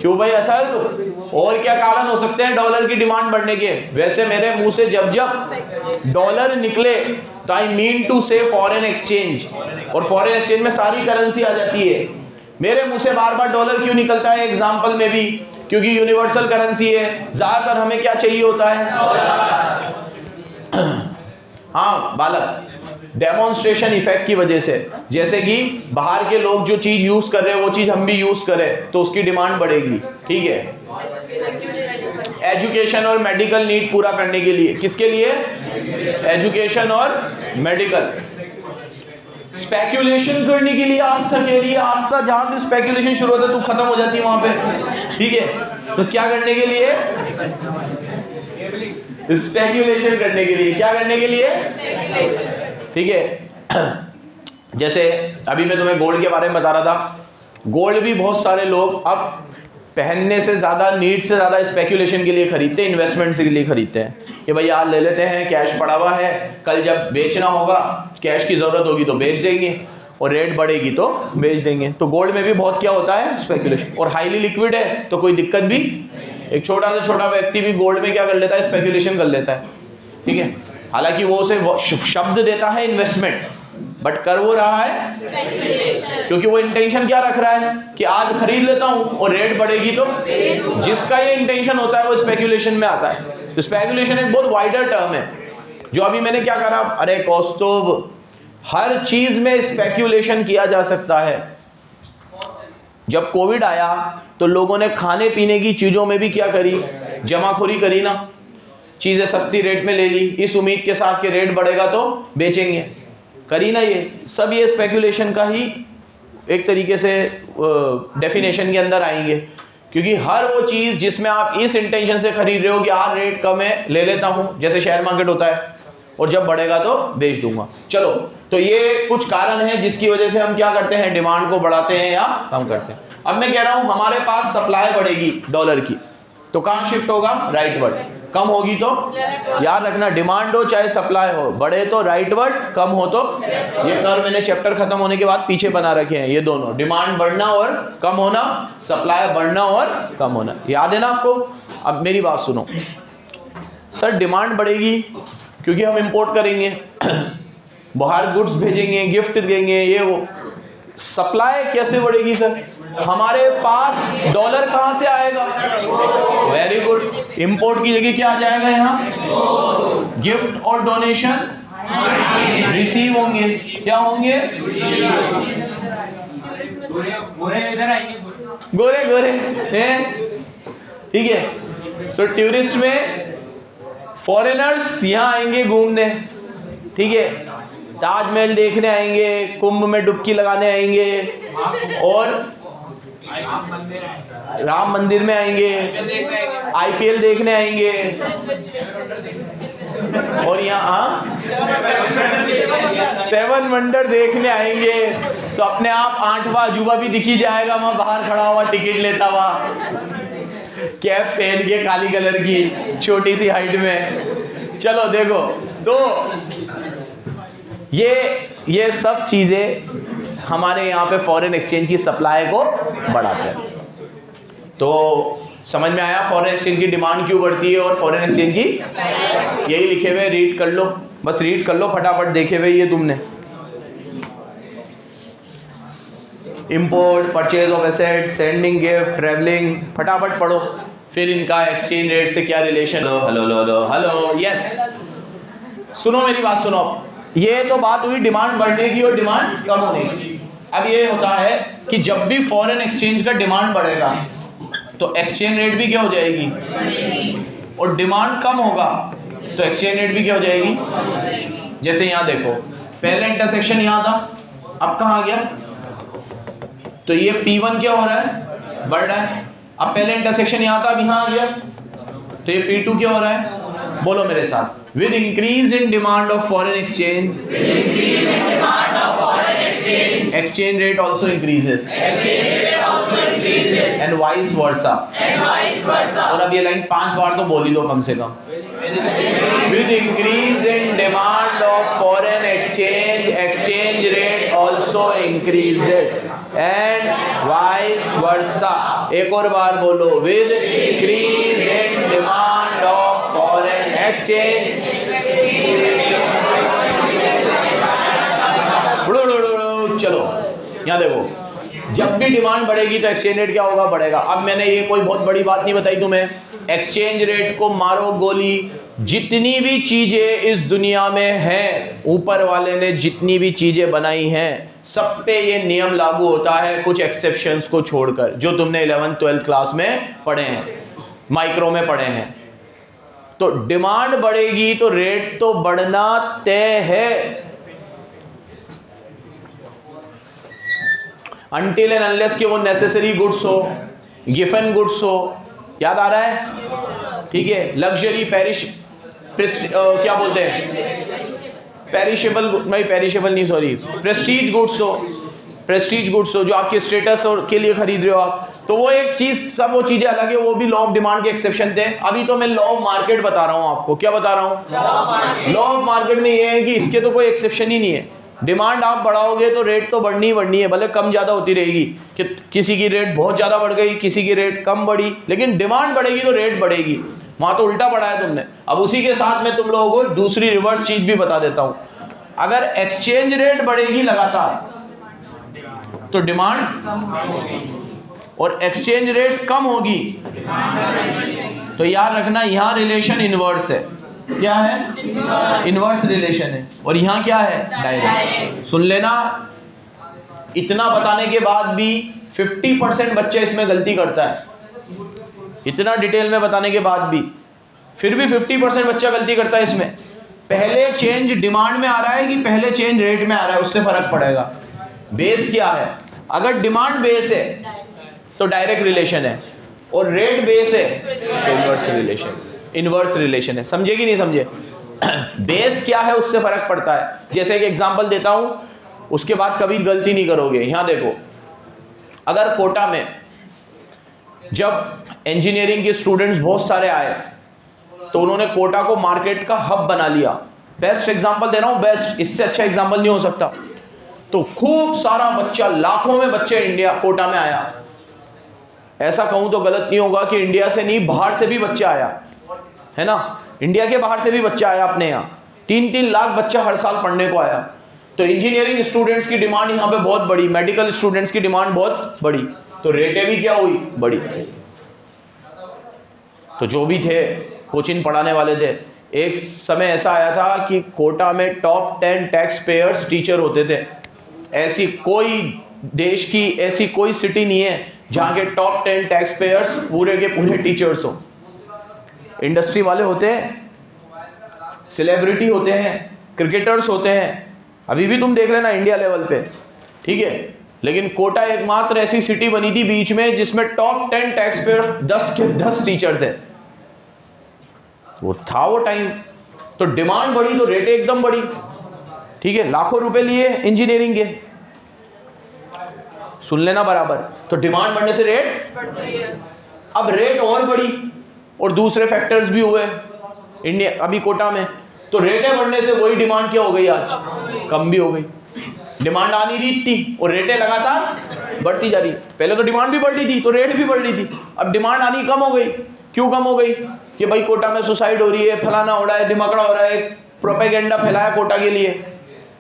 क्यों भाई अथर्व? और क्या कारण हो सकते हैं डॉलर की डिमांड बढ़ने के? वैसे मेरे मुंह से जब जब डॉलर निकले तो आई मीन टू से फॉरेन एक्सचेंज, और फॉरेन एक्सचेंज में सारी करेंसी आ जाती है। मेरे मुंह से बार बार डॉलर क्यों निकलता है एग्जाम्पल में भी? क्योंकि यूनिवर्सल करेंसी है। ज्यादातर हमें क्या चाहिए होता है? हाँ बालक, डेमोन्स्ट्रेशन इफेक्ट की वजह से, जैसे कि बाहर के लोग जो चीज यूज कर रहे हैं वो चीज हम भी यूज करें तो उसकी डिमांड बढ़ेगी, ठीक है। एजुकेशन और मेडिकल नीड पूरा करने के लिए, किसके लिए? एजुकेशन और मेडिकल। स्पेक्यूलेशन करने के लिए, आस्था के लिए, आस्था जहां से स्पेक्यूलेशन शुरू होता है तो खत्म हो जाती है वहां पे, ठीक है। तो क्या करने के लिए? स्पेक्यूलेशन करने के लिए। क्या करने के लिए? ठीक है। जैसे अभी मैं तुम्हें गोल्ड के बारे में बता रहा था, गोल्ड भी बहुत सारे लोग अब पहनने से ज़्यादा, नीड से ज़्यादा स्पेकुलेशन के लिए खरीदते हैं, इन्वेस्टमेंट के लिए खरीदते हैं कि भाई यार ले लेते हैं, कैश पड़ा हुआ है, कल जब बेचना होगा, कैश की ज़रूरत होगी तो बेच देंगे और रेट बढ़ेगी तो बेच देंगे। तो गोल्ड में भी बहुत क्या होता है, स्पेकुलेशन, और हाईली लिक्विड है तो कोई दिक्कत भी, एक छोटा से छोटा व्यक्ति भी गोल्ड में क्या कर लेता है, स्पेकुलेशन कर लेता है, ठीक है। हालांकि वो उसे शब्द देता है इन्वेस्टमेंट, बट कर वो रहा है क्योंकि वो इंटेंशन क्या रख रहा है कि आज खरीद लेता हूं और रेट बढ़ेगी तो, जिसका ये इंटेंशन होता है वो स्पेकुलेशन में आता है। तो स्पेकुलेशन एक बहुत वाइडर टर्म है। जो अभी मैंने क्या करा, अरे कौस्तुभ, हर चीज में स्पेकुलेशन किया जा सकता है। जब कोविड आया तो लोगों ने खाने पीने की चीजों में भी क्या करी, जमाखोरी करी ना, चीजें सस्ती रेट में ले ली, इस उम्मीद के साथ कि रेट बढ़ेगा तो बेचेंगे, करी ना। ये सब ये स्पेकुलेशन का ही एक तरीके से डेफिनेशन के अंदर आएंगे, क्योंकि हर वो चीज़ जिसमें आप इस इंटेंशन से खरीद रहे हो कि यार रेट कम है ले लेता हूं, जैसे शेयर मार्केट होता है, और जब बढ़ेगा तो बेच दूंगा। चलो, तो ये कुछ कारण है जिसकी वजह से हम क्या करते हैं, डिमांड को बढ़ाते हैं या कम करते हैं। अब मैं कह रहा हूं हमारे पास सप्लाई बढ़ेगी डॉलर की, तो कहां शिफ्ट होगा, राइटवर्ड। कम होगी तो, याद रखना, डिमांड हो चाहे सप्लाई हो, बढ़े तो राइटवर्ड, कम हो तो, ये कर्व मैंने चैप्टर खत्म होने के बाद पीछे बना रखे हैं, ये दोनों, डिमांड बढ़ना और कम होना, सप्लाई बढ़ना और कम होना, याद है ना आपको। अब मेरी बात सुनो सर, डिमांड बढ़ेगी क्योंकि हम इंपोर्ट करेंगे, बाहर गुड्स भेजेंगे, गिफ्ट देंगे, ये वो। सप्लाई कैसे बढ़ेगी सर, हमारे पास डॉलर कहां से आएगा, वेरी गुड, इंपोर्ट की जगह क्या आ जाएगा, यहाँ गिफ्ट और डोनेशन रिसीव होंगे, क्या होंगे, गोरे गोरे हैं, ठीक है। तो टूरिस्ट में फॉरेनर्स यहाँ आएंगे घूमने, ठीक है, ताजमहल देखने आएंगे, कुंभ में डुबकी लगाने आएंगे, और राम मंदिर में आएंगे, आईपीएल देखने आएंगे, और यहाँ 7 वंडर देखने आएंगे। तो अपने आप 8वां अजूबा भी दिखी जाएगा, वहां बाहर खड़ा हुआ टिकट लेता हुआ, कैप पहन के काली कलर की, छोटी सी हाइट में। चलो देखो, तो ये सब चीजें हमारे यहाँ पे फॉरेन एक्सचेंज की सप्लाई को बढ़ाते हैं। तो समझ में आया फॉरेन एक्सचेंज की डिमांड क्यों बढ़ती है और फॉरेन एक्सचेंज की, यही लिखे हुए, रीड कर लो, बस रीड कर लो फटाफट, देखे हुए ये तुमने, import, purchase of asset, sending gift, travelling, फटाफट पढ़ो। फिर इनका एक्सचेंज रेट से क्या रिलेशन, हेलो यस, सुनो मेरी बात सुनो। ये तो बात हुई डिमांड बढ़ने की और डिमांड कम होने की। अब ये होता है कि जब भी फॉरेन एक्सचेंज का डिमांड बढ़ेगा तो एक्सचेंज रेट भी क्या हो जाएगी, और डिमांड कम होगा तो एक्सचेंज रेट भी क्या हो जाएगी। जैसे यहाँ देखो, पहले इंटरसेक्शन यहाँ था, अब कहाँ आ गया, तो ये P1 क्या हो रहा है, बढ़ रहा है। अब पहले इंटरसेक्शन यहाँ था, अब यहाँ आ गया, तो ये P2 क्या हो रहा है, बोलो मेरे साथ, with increase in demand of foreign exchange, exchange rate also increases, and vice versa, और अब ये लाइन 5 बार तो बोली दो कम से कम, with increase in demand of foreign exchange, exchange rate also increases, and vice versa। एक और बार बोलो, with increase in demand of foreign exchange, चलो यहाँ देखो, जब भी डिमांड बढ़ेगी तो एक्सचेंज रेट क्या होगा, बढ़ेगा। अब मैंने ये कोई बहुत बड़ी बात नहीं बताई तुम्हें, एक्सचेंज रेट को मारो गोली, जितनी भी चीजें इस दुनिया में हैं, ऊपर वाले ने जितनी भी चीजें बनाई हैं, सब पे ये नियम लागू होता है, कुछ एक्सेप्शंस को छोड़कर, जो तुमने 11th 12th क्लास में पढ़े हैं, माइक्रो में पढ़े हैं। तो डिमांड बढ़ेगी तो रेट तो बढ़ना तय है, अनटिल एंड अनलेस कि वो नेसेसरी गुड्स हो, गिफन गुड्स हो, याद आ रहा है, ठीक है, लग्जरी, पेरिश, क्या बोलते हैं, पेरिशेबल नहीं, सॉरी, प्रेस्टीज गुड्स हो, प्रेस्टीज गुड्स हो जो आपके स्टेटस और के लिए खरीद रहे हो आप, तो वो एक चीज, सब वो चीजें अलग है, वो भी लॉ ऑफ डिमांड के एक्सेप्शन थे। अभी तो मैं लॉ ऑफ मार्केट बता रहा हूँ आपको। क्या बता रहा हूँ? लॉ ऑफ मार्केट में ये है कि इसके तो कोई एक्सेप्शन ही नहीं है। डिमांड आप बढ़ाओगे तो रेट तो बढ़नी ही बढ़नी है, भले कम ज़्यादा होती रहेगी, कि किसी की रेट बहुत ज़्यादा बढ़ गई, किसी की रेट कम बढ़ी, लेकिन डिमांड बढ़ेगी तो रेट बढ़ेगी। वहाँ तो उल्टा पड़ा है तुमने। अब उसी के साथ मैं तुम लोगों को दूसरी रिवर्स चीज़ भी बता देता हूँ। अगर एक्सचेंज रेट बढ़ेगी लगातार तो डिमांड, और एक्सचेंज रेट कम होगी तो याद रखना यहाँ रिलेशन इनवर्स है। क्या है? इनवर्स रिलेशन है। और यहाँ क्या है? डायरेक्ट। सुन लेना, इतना बताने के बाद भी 50% बच्चे इसमें गलती करता है। इतना डिटेल में बताने के बाद भी फिर भी 50% बच्चा गलती करता है इसमें। पहले चेंज डिमांड में आ रहा है कि पहले चेंज रेट में आ रहा है, उससे फर्क पड़ेगा। बेस क्या है? अगर डिमांड बेस है तो डायरेक्ट रिलेशन है, और रेट बेस है तो इनवर्स रिलेशन, इनवर्स रिलेशन है। समझे कि नहीं समझे? बेस क्या है उससे फर्क पड़ता है। जैसे एक एग्जांपल देता हूं, उसके बाद कभी गलती नहीं करोगे। यहां देखो, अगर कोटा में जब इंजीनियरिंग के स्टूडेंट्स बहुत सारे आए तो उन्होंने कोटा को मार्केट का हब बना लिया। बेस्ट एग्जांपल दे रहा हूं, बेस्ट, इससे अच्छा एग्जांपल नहीं हो सकता। तो खूब सारा बच्चा, लाखों में बच्चे इंडिया कोटा में आया। ऐसा कहूं तो गलत नहीं होगा कि इंडिया से नहीं, बाहर से भी बच्चा आया है ना। इंडिया के बाहर से भी बच्चा आया अपने यहाँ। 3-3 लाख बच्चा हर साल पढ़ने को आया। तो इंजीनियरिंग स्टूडेंट्स की डिमांड यहाँ पे बहुत बड़ी, मेडिकल स्टूडेंट्स की डिमांड बहुत बड़ी, तो रेटें भी क्या हुई? बड़ी। तो जो भी थे कोचिंग पढ़ाने वाले थे, एक समय ऐसा आया था कि कोटा में टॉप 10 टैक्स पेयर्स टीचर होते थे। ऐसी कोई देश की ऐसी कोई सिटी नहीं है जहाँ के टॉप 10 टैक्स पेयर्स पूरे के पूरे टीचर्स हो। इंडस्ट्री वाले होते हैं, सेलिब्रिटी होते हैं, क्रिकेटर्स होते हैं, अभी भी तुम देख लेना इंडिया लेवल पे, ठीक है। लेकिन कोटा एकमात्र ऐसी सिटी बनी थी बीच में जिसमें टॉप 10 टैक्स पेयर्स 10 के 10 टीचर थे। वो था वो टाइम। तो डिमांड बढ़ी तो रेट एकदम बढ़ी, ठीक है। लाखों रुपए लिए इंजीनियरिंग के, सुन लेना बराबर। तो डिमांड बढ़ने से रेट, अब रेट और बढ़ी और दूसरे फैक्टर्स भी हुए इंडिया अभी कोटा में, तो रेटें बढ़ने से वही डिमांड क्या हो गई? आज कम भी हो गई। डिमांड आ नहीं रही थी और रेटें लगातार बढ़ती जा रही। पहले तो डिमांड भी बढ़ रही थी तो रेट भी बढ़ रही थी, अब डिमांड आनी कम हो गई। क्यों कम हो गई? कि भाई कोटा में सुसाइड हो रही है, फलाना हो रहा है, दिमागड़ा हो रहा है, प्रोपेगेंडा फैलाया कोटा के लिए,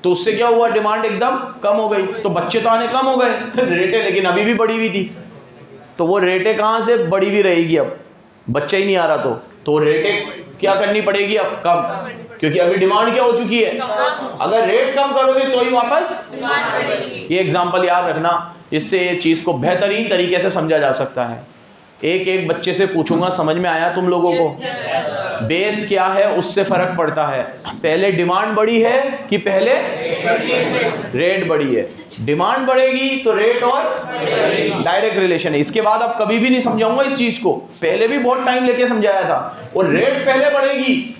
तो उससे क्या हुआ? डिमांड एकदम कम हो गई। तो बच्चे तो आने कम हो गए, रेटें लेकिन अभी भी बढ़ी हुई थी। तो वो रेटें कहाँ से बढ़ी हुई रहेगी? अब बच्चा ही नहीं आ रहा तो रेटें क्या करनी पड़ेगी? अब कम, क्योंकि अभी डिमांड क्या हो चुकी है। अगर रेट कम करोगे तो ही वापस। ये एग्जांपल याद रखना, इससे ये चीज को बेहतरीन तरीके से समझा जा सकता है। एक एक बच्चे से पूछूंगा, समझ में आया तुम लोगों को? बेस क्या है उससे फर्क पड़ता है। पहले डिमांड बढ़ी है कि पहले रेट बढ़ी है? डिमांड बढ़ेगी तो रेट और डायरेक्ट रिलेशन है। इसके बाद अब कभी भी नहीं समझाऊंगा इस चीज को, पहले भी बहुत टाइम लेके समझाया था। और रेट पहले बढ़ेगी,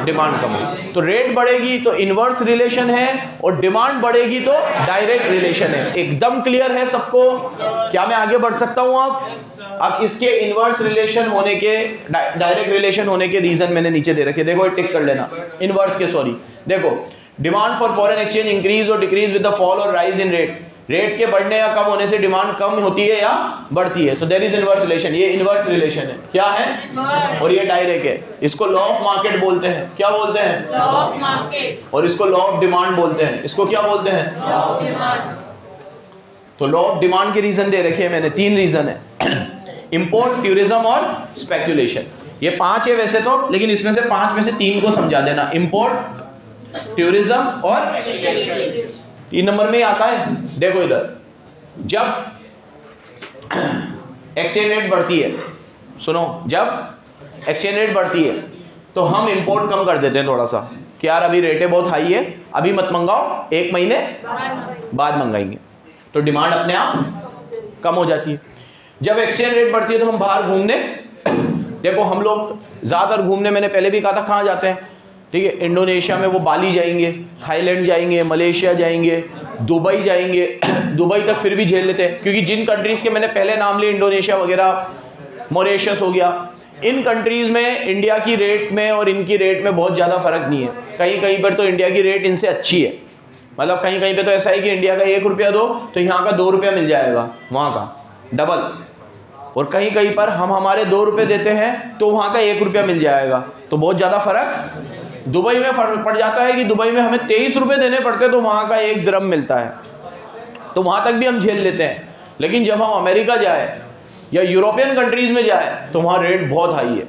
डिमांड कम होगी। तो रेट बढ़ेगी तो इनवर्स रिलेशन है, और डिमांड बढ़ेगी तो डायरेक्ट रिलेशन है। एकदम क्लियर है सबको? क्या मैं आगे बढ़ सकता हूं? अब इसके इनवर्स रिलेशन होने के, डायरेक्ट रिलेशन होने के रीजन मैंने नीचे दे रखे, देखो टिक कर लेना। इनवर्स के, सॉरी, देखो, demand for foreign exchange increase और डिक्रीज विद द फॉल और राइज इन रेट। रेट के बढ़ने या कम होने से डिमांड कम होती है या बढ़ती है। So there is inverse relation. ये इनवर्स रिलेशन है। क्या है? और ये डायरेक्ट है। इसको लॉ ऑफ मार्केट बोलते हैं। क्या बोलते हैं? Law of market. और इसको लॉ ऑफ डिमांड बोलते हैं। इसको क्या बोलते हैं? Law of demand. तो लॉ ऑफ डिमांड के रीजन दे रखे हैं मैंने, 3 रीजन है। इंपोर्ट, टूरिज्म और स्पेकुलेशन। ये 5 है वैसे तो, लेकिन इसमें से 5 में से 3 को समझा देना। इंपोर्ट, टूरिज्म और 3 नंबर में आता है। देखो इधर, जब एक्सचेंज रेट बढ़ती है, सुनो, जब एक्सचेंज रेट बढ़ती है तो हम इंपोर्ट कम कर देते हैं थोड़ा सा, कि यार अभी रेटें बहुत हाई है, अभी मत मंगाओ, 1 महीने बाद मंगाएंगे। तो डिमांड अपने आप कम हो जाती है। जब एक्सचेंज रेट बढ़ती है तो हम बाहर घूमने, देखो हम लोग ज़्यादातर घूमने, मैंने पहले भी कहा था, कहाँ जाते हैं? ठीक है, इंडोनेशिया में वो बाली जाएंगे, थाईलैंड जाएंगे, मलेशिया जाएंगे, दुबई जाएंगे। दुबई तक फिर भी झेल लेते हैं, क्योंकि जिन कंट्रीज़ के मैंने पहले नाम लिए, इंडोनेशिया वगैरह, मॉरिशस हो गया, इन कंट्रीज़ में इंडिया की रेट में और इनकी रेट में बहुत ज़्यादा फ़र्क नहीं है। कहीं कहीं पर तो इंडिया की रेट इनसे अच्छी है, मतलब कहीं कहीं पे तो ऐसा है कि इंडिया का 1 रुपया दो तो यहाँ का 2 रुपया मिल जाएगा, वहाँ का डबल। और कहीं कहीं पर हम हमारे 2 रुपये देते हैं तो वहाँ का 1 रुपया मिल जाएगा, तो बहुत ज़्यादा फ़र्क दुबई में पड़ जाता है कि दुबई में हमें 23 रुपये देने पड़ते हैं तो वहाँ का 1 दिरहम मिलता है, तो वहाँ तक भी हम झेल लेते हैं। लेकिन जब हम अमेरिका जाए या यूरोपियन कंट्रीज़ में जाए तो वहाँ रेट बहुत हाई है,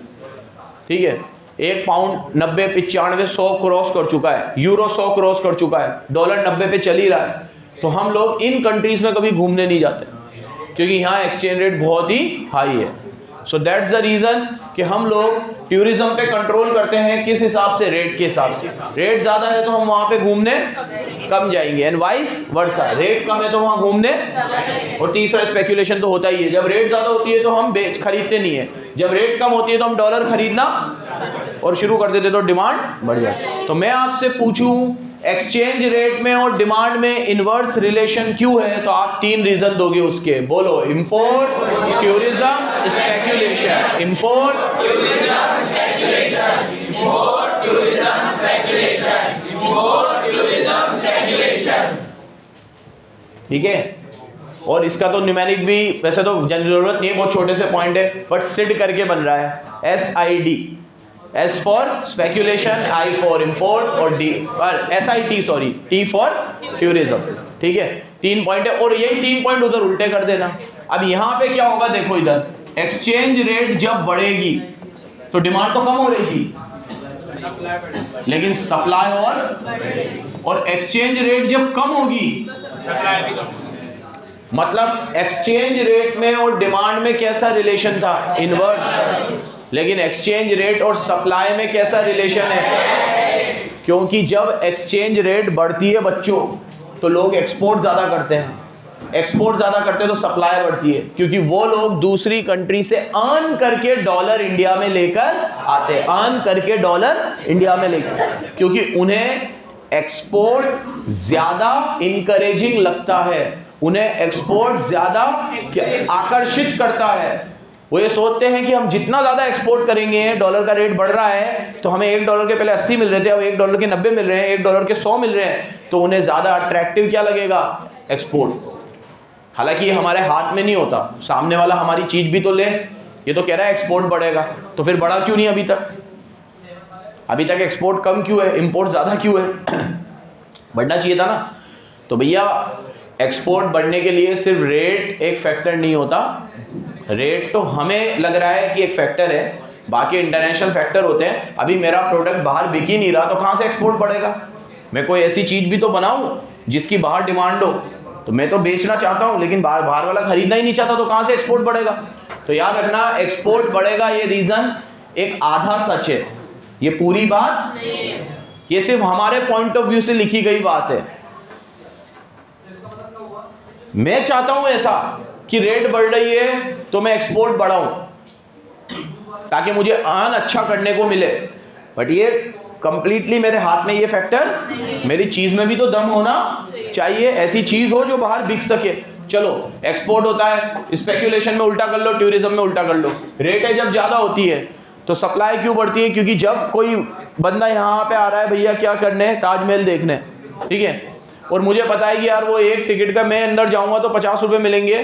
ठीक है। 1 पाउंड 90, 95, 100 क्रॉस कर चुका है, यूरो 100 क्रॉस कर चुका है, डॉलर 90 पे चल ही रहा है। तो हम लोग इन कंट्रीज़ में कभी घूमने नहीं जाते, क्योंकि यहाँ एक्सचेंज रेट बहुत ही हाई है। सो दैट्स द रीज़न कि हम लोग टूरिज्म पे कंट्रोल करते हैं, किस हिसाब से, रेट के हिसाब से। रेट ज़्यादा है तो हम वहाँ पे घूमने कम जाएंगे, एंड वाइस वर्सा, रेट कम है तो वहाँ घूमने। और तीसरा स्पेकुलेशन तो होता ही है, जब रेट ज़्यादा होती है तो हम खरीदते नहीं है, जब रेट कम होती है तो हम डॉलर खरीदना और शुरू कर देते तो डिमांड बढ़ जाए। तो मैं आपसे पूछूं एक्सचेंज रेट में और डिमांड में इनवर्स रिलेशन क्यों है, तो आप 3 रीजन दोगे उसके, बोलो। Import, tourism, speculation. Import, tourism, speculation. Import, tourism, speculation. Import, tourism, speculation. ठीक है। और इसका तो न्यूमेरिक भी वैसे तो जरूरत नहीं है, बहुत छोटे से पॉइंट है, बट सिड करके बन रहा है, SID। S for speculation, I for import और SIT sorry, T for tourism. ठीक है, 3 पॉइंट है, और यही 3 पॉइंट उधर उल्टे कर देना। अब यहाँ पे क्या होगा, देखो इधर, एक्सचेंज रेट जब बढ़ेगी तो डिमांड तो कम हो रहेगी, लेकिन सप्लाई और एक्सचेंज रेट जब कम होगी, मतलब एक्सचेंज रेट में और डिमांड में कैसा रिलेशन था, इनवर्स। लेकिन एक्सचेंज रेट और सप्लाई में कैसा रिलेशन है, क्योंकि जब एक्सचेंज रेट बढ़ती है बच्चों तो लोग एक्सपोर्ट ज़्यादा करते हैं, एक्सपोर्ट ज़्यादा करते हैं तो सप्लाई बढ़ती है, क्योंकि वो लोग दूसरी कंट्री से अर्न करके डॉलर इंडिया में लेकर आते हैं, अर्न करके डॉलर इंडिया में लेकर, क्योंकि उन्हें एक्सपोर्ट ज़्यादा इनकरेजिंग लगता है, उन्हें एक्सपोर्ट ज़्यादा आकर्षित करता है। वो ये सोचते हैं कि हम जितना ज़्यादा एक्सपोर्ट करेंगे, डॉलर का रेट बढ़ रहा है तो हमें $1 के पहले 80 मिल रहे थे, अब $1 के 90 मिल रहे हैं, $1 के 100 मिल रहे हैं, तो उन्हें ज़्यादा अट्रैक्टिव क्या लगेगा, एक्सपोर्ट। हालांकि ये हमारे हाथ में नहीं होता, सामने वाला हमारी चीज़ भी तो ले, ये तो कह रहा है एक्सपोर्ट बढ़ेगा, तो फिर बढ़ा क्यों नहीं अभी तक? अभी तक एक्सपोर्ट कम क्यों है, इम्पोर्ट ज़्यादा क्यों है? बढ़ना चाहिए था ना। तो भैया एक्सपोर्ट बढ़ने के लिए सिर्फ रेट एक फैक्टर नहीं होता, रेट तो हमें लग रहा है कि एक फैक्टर है, बाकी इंटरनेशनल फैक्टर होते हैं। अभी मेरा प्रोडक्ट बाहर बिक ही नहीं रहा तो कहाँ से एक्सपोर्ट बढ़ेगा? मैं कोई ऐसी चीज़ भी तो बनाऊँ जिसकी बाहर डिमांड हो, तो मैं तो बेचना चाहता हूँ लेकिन बाहर वाला खरीदना ही नहीं चाहता, तो कहाँ से एक्सपोर्ट बढ़ेगा? तो याद रखना, एक्सपोर्ट बढ़ेगा ये रीज़न एक आधा सच है, ये पूरी बात नहीं है, ये सिर्फ हमारे पॉइंट ऑफ व्यू से लिखी गई बात है। मैं चाहता हूं ऐसा कि रेट बढ़ रही है तो मैं एक्सपोर्ट बढ़ाऊं ताकि मुझे अर्न अच्छा करने को मिले, बट ये कंप्लीटली मेरे हाथ में ये फैक्टर, मेरी चीज में भी तो दम होना चाहिए, ऐसी चीज हो जो बाहर बिक सके। चलो एक्सपोर्ट होता है, स्पेकुलेशन में उल्टा कर लो, टूरिज्म में उल्टा कर लो। रेटें जब ज्यादा होती है तो सप्लाई क्यों बढ़ती है? क्योंकि जब कोई बंदा यहाँ पे आ रहा है भैया क्या करने, ताजमहल देखने, ठीक है, और मुझे पता है कि यार वो एक टिकट का मैं अंदर जाऊंगा तो 50 रुपये मिलेंगे,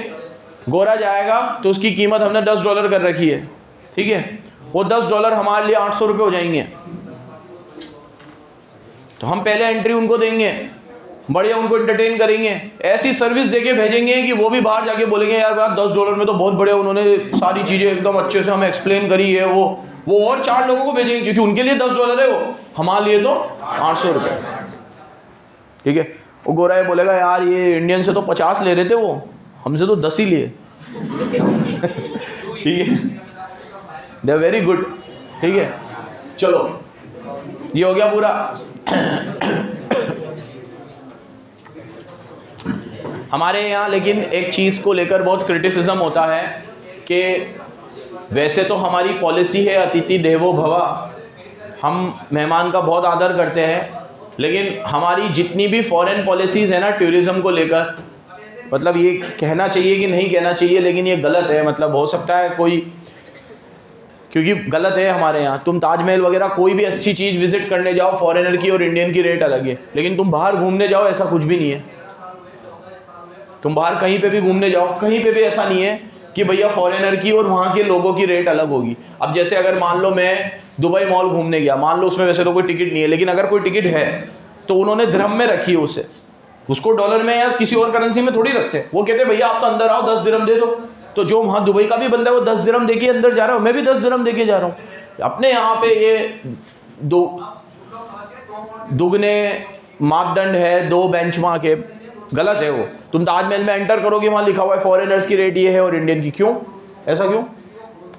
गोरा जाएगा तो उसकी कीमत हमने $10 कर रखी है, ठीक है, वो $10 हमारे लिए 800 रुपये हो जाएंगे, तो हम पहले एंट्री उनको देंगे, बढ़िया उनको एंटरटेन करेंगे, ऐसी सर्विस देके भेजेंगे कि वो भी बाहर जाके बोलेंगे यार बात $10 में तो बहुत बढ़िया, उन्होंने सारी चीज़ें एकदम अच्छे से हमें एक्सप्लेन करी है, वो और 4 लोगों को भेजेंगे क्योंकि उनके लिए $10 है, वो हमारे लिए तो 800 रुपये, ठीक है। वो गोरा ये बोलेगा यार ये इंडियन से तो 50 ले रहे थे, वो हमसे तो 10 ही लिए, ठीक है, दे आर वेरी गुड, ठीक है। चलो ये हो गया पूरा। हमारे यहाँ लेकिन एक चीज़ को लेकर बहुत क्रिटिसिज्म होता है कि वैसे तो हमारी पॉलिसी है अतिथि देवो भव, हम मेहमान का बहुत आदर करते हैं, लेकिन हमारी जितनी भी फॉरेन पॉलिसीज़ है ना टूरिज़्म को लेकर, मतलब ये कहना चाहिए कि नहीं कहना चाहिए, लेकिन ये गलत है। मतलब हो सकता है कोई, क्योंकि गलत है हमारे यहाँ। तुम ताजमहल वगैरह कोई भी अच्छी चीज़ विजिट करने जाओ, फॉरेनर की और इंडियन की रेट अलग है, लेकिन तुम बाहर घूमने जाओ ऐसा कुछ भी नहीं है। तुम बाहर कहीं पे भी घूमने जाओ, कहीं पे भी ऐसा नहीं है कि भैया फॉरेनर की और वहाँ के लोगों की रेट अलग होगी। अब जैसे अगर मान लो मैं दुबई मॉल घूमने गया, मान लो उसमें वैसे तो कोई टिकट नहीं है, लेकिन अगर कोई टिकट है तो उन्होंने दिरहम में रखी है, उसे उसको डॉलर में या किसी और करेंसी में थोड़ी रखते हैं। वो कहते हैं भैया आप तो अंदर आओ 10 दिरहम दे दो। तो जो वहाँ दुबई का भी बंदा है वो 10 दिरहम देके अंदर जा रहा हूँ, मैं भी 10 दिरहम देके जा रहा हूँ। अपने यहाँ पे ये दुगने मापदंड है, 2 बेंचमार्क है, गलत है वो। तुम ताजमहल में एंटर करोगे, वहाँ लिखा हुआ है फॉरेनर्स की रेट ये है और इंडियन की, क्यों ऐसा क्यों?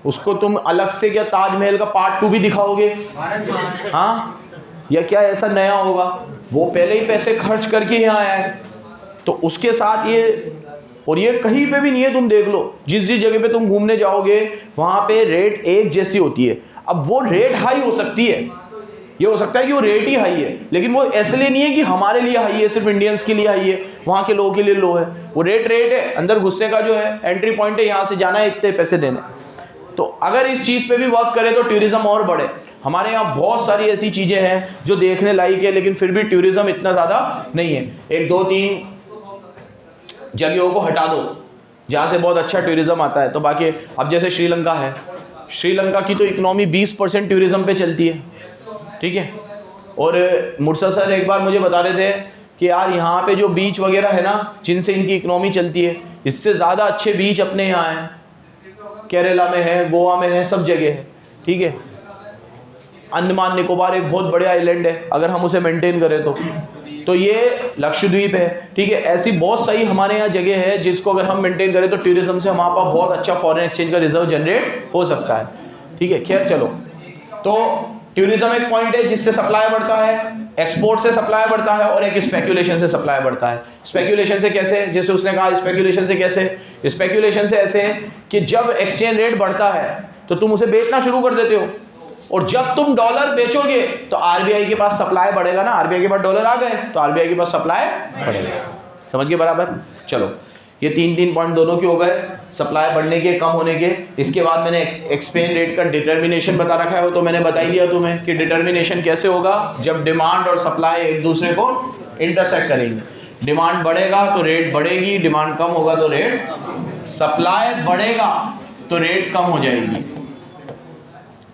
उसको तुम अलग से क्या ताजमहल का पार्ट 2 भी दिखाओगे? हाँ, या क्या ऐसा नया होगा? वो पहले ही पैसे खर्च करके यहाँ आया है, तो उसके साथ ये, और ये कहीं पे भी नहीं है। तुम देख लो, जिस जिस जगह पे तुम घूमने जाओगे वहाँ पे रेट एक जैसी होती है। अब वो रेट हाई हो सकती है, ये हो सकता है कि वो रेट ही हाई है, लेकिन वो इसलिए नहीं है कि हमारे लिए हाई है, सिर्फ इंडियंस के लिए हाई है, वहाँ के लोगों के लिए लो है। वो रेट है, अंदर घुसने का जो है एंट्री पॉइंट है, यहाँ से जाना है, इतने पैसे देने। तो अगर इस चीज़ पे भी वर्क करें तो टूरिज्म और बढ़े। हमारे यहाँ बहुत सारी ऐसी चीज़ें हैं जो देखने लायक है, लेकिन फिर भी टूरिज्म इतना ज़्यादा नहीं है। 1 2 3 जगहों को हटा दो जहाँ से बहुत अच्छा टूरिज्म आता है, तो बाकी अब जैसे श्रीलंका है, श्रीलंका की तो इकोनॉमी 20% टूरिज्म पे चलती है, ठीक है। और मुर्शद सर एक बार मुझे बता रहे थे कि यार यहाँ पे जो बीच वगैरह है ना, जिनसे इनकी इकोनॉमी चलती है, इससे ज़्यादा अच्छे बीच अपने यहाँ हैं, केरला में है, गोवा में है, सब जगह है, ठीक है। अंडमान निकोबार एक बहुत बड़े आइलैंड है, अगर हम उसे मेंटेन करें तो ये लक्षद्वीप है, ठीक है। ऐसी बहुत सारी हमारे यहाँ जगह है जिसको अगर हम मेंटेन करें तो टूरिज्म से हमारे पास बहुत अच्छा फॉरेन एक्सचेंज का रिजर्व जनरेट हो सकता है, ठीक है। खैर चलो, तो टूरिज्म एक पॉइंट है जिससे सप्लाई बढ़ता है, एक्सपोर्ट से सप्लाई बढ़ता है, और एक स्पेक्यूलेशन से सप्लाई बढ़ता है। स्पेक्यूलेशन से कैसे? जैसे उसने कहा स्पेक्यूलेशन से कैसे? स्पेक्यूलेशन से ऐसे कि जब एक्सचेंज रेट बढ़ता है तो तुम उसे बेचना शुरू कर देते हो, और जब तुम डॉलर बेचोगे तो आरबीआई के पास सप्लाई बढ़ेगा ना, आरबीआई के पास डॉलर आ गए तो आरबीआई के पास सप्लाई बढ़ेगा। समझ के बराबर? चलो, ये 3 पॉइंट दोनों के हो गए, सप्लाई बढ़ने के, कम होने के। इसके बाद मैंने एक्सचेंज रेट का डिटर्मिनेशन बता रखा है, वो तो मैंने बता ही दिया तुम्हें कि डिटर्मिनेशन कैसे होगा, जब डिमांड और सप्लाई एक दूसरे को इंटरसेक्ट करेंगे। डिमांड बढ़ेगा तो रेट बढ़ेगी, डिमांड कम होगा तो रेट, सप्लाई बढ़ेगा तो रेट कम हो जाएगी,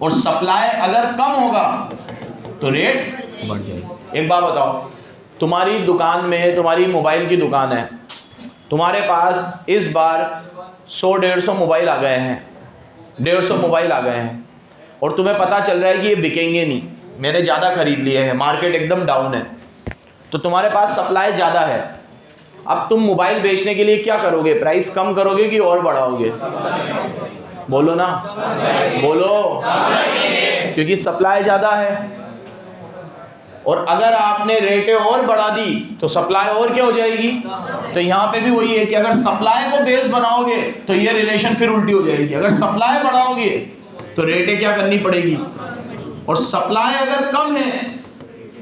और सप्लाई अगर कम होगा तो रेट बढ़ जाएगी। एक बात बताओ, तुम्हारी दुकान में, तुम्हारी मोबाइल की दुकान है, तुम्हारे पास इस बार 100-150 मोबाइल आ गए हैं, 150 मोबाइल आ गए हैं, और तुम्हें पता चल रहा है कि ये बिकेंगे नहीं, मैंने ज़्यादा खरीद लिए हैं, मार्केट एकदम डाउन है, तो तुम्हारे पास सप्लाई ज़्यादा है। अब तुम मोबाइल बेचने के लिए क्या करोगे? प्राइस कम करोगे कि और बढ़ाओगे? बोलो ना, बोलो, क्योंकि सप्लाई ज़्यादा है। और अगर आपने रेटें और बढ़ा दी तो सप्लाई और क्या हो जाएगी? तो यहाँ पे भी वही है कि अगर सप्लाई को बेस बनाओगे तो ये रिलेशन फिर उल्टी हो जाएगी। अगर सप्लाई बढ़ाओगे तो रेटें क्या करनी पड़ेगी, और सप्लाई अगर कम है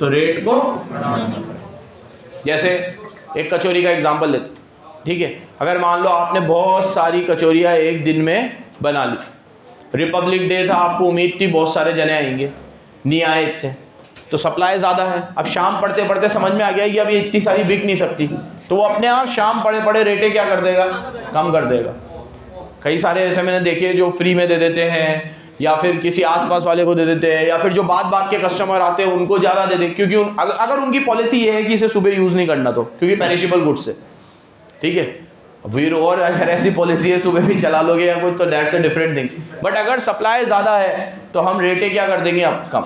तो रेट को, जैसे एक कचौरी का एग्जांपल लेते, ठीक है। अगर मान लो आपने बहुत सारी कचौरियाँ एक दिन में बना ली, रिपब्लिक डे था, आपको उम्मीद थी बहुत सारे जने आएंगे, नहीं आए इतने, तो सप्लाई ज़्यादा है। अब शाम पढ़ते पढ़ते समझ में आ गया कि अब ये इतनी सारी बिक नहीं सकती, तो वो अपने आप शाम पढ़े पढ़े रेटें क्या कर देगा? कम कर देगा। कई सारे ऐसे मैंने देखे जो फ्री में दे देते हैं, या फिर किसी आसपास वाले को दे देते हैं, या फिर जो बात के कस्टमर आते हैं उनको ज़्यादा दे दें, क्योंकि अगर उनकी पॉलिसी ये है कि इसे सुबह यूज़ नहीं करना, तो क्योंकि पेरिशेबल गुड्स है, ठीक है। फिर और अगर ऐसी पॉलिसी है सुबह भी चला लोगे या कुछ, तो that's a different thing. But अगर सप्लाई ज़्यादा है तो हम रेटें क्या कर देंगे? अब कम,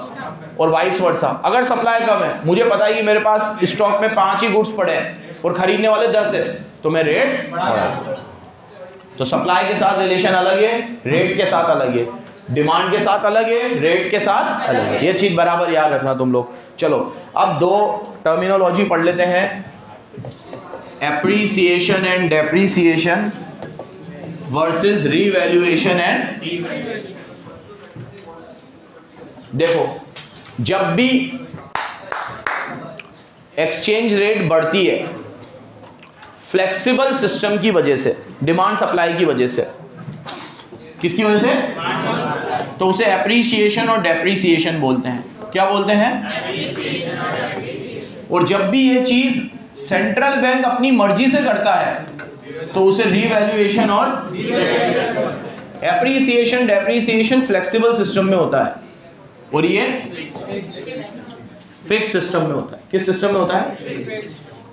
और वाइस वर्सा। अगर सप्लाई कम है, मुझे पता है कि मेरे पास स्टॉक में 5 ही गुड्स पड़े हैं और खरीदने वाले 10 है, तो मैं रेट बढ़ा। तो सप्लाई के साथ रिलेशन अलग है, रेट के साथ अलग है, डिमांड के साथ अलग है, रेट के साथ अलग है। ये चीज़ बराबर याद रखना तुम लोग। चलो, अब 2 टर्मिनोलॉजी पढ़ लेते हैं, appreciation and depreciation versus revaluation and. देखो, जब भी एक्सचेंज रेट बढ़ती है फ्लेक्सिबल सिस्टम की वजह से, डिमांड सप्लाई की वजह से, किसकी वजह से, तो उसे एप्रिसिएशन और डेप्रिसिएशन बोलते हैं। क्या बोलते हैं? और जब भी ये चीज सेंट्रल बैंक अपनी मर्जी से करता है तो उसे रीवैल्यूएशन और एप्रिसिएशन डेप्रिसिएशन फ्लेक्सिबल सिस्टम में होता है और ये फिक्स सिस्टम में होता है। किस सिस्टम में होता है?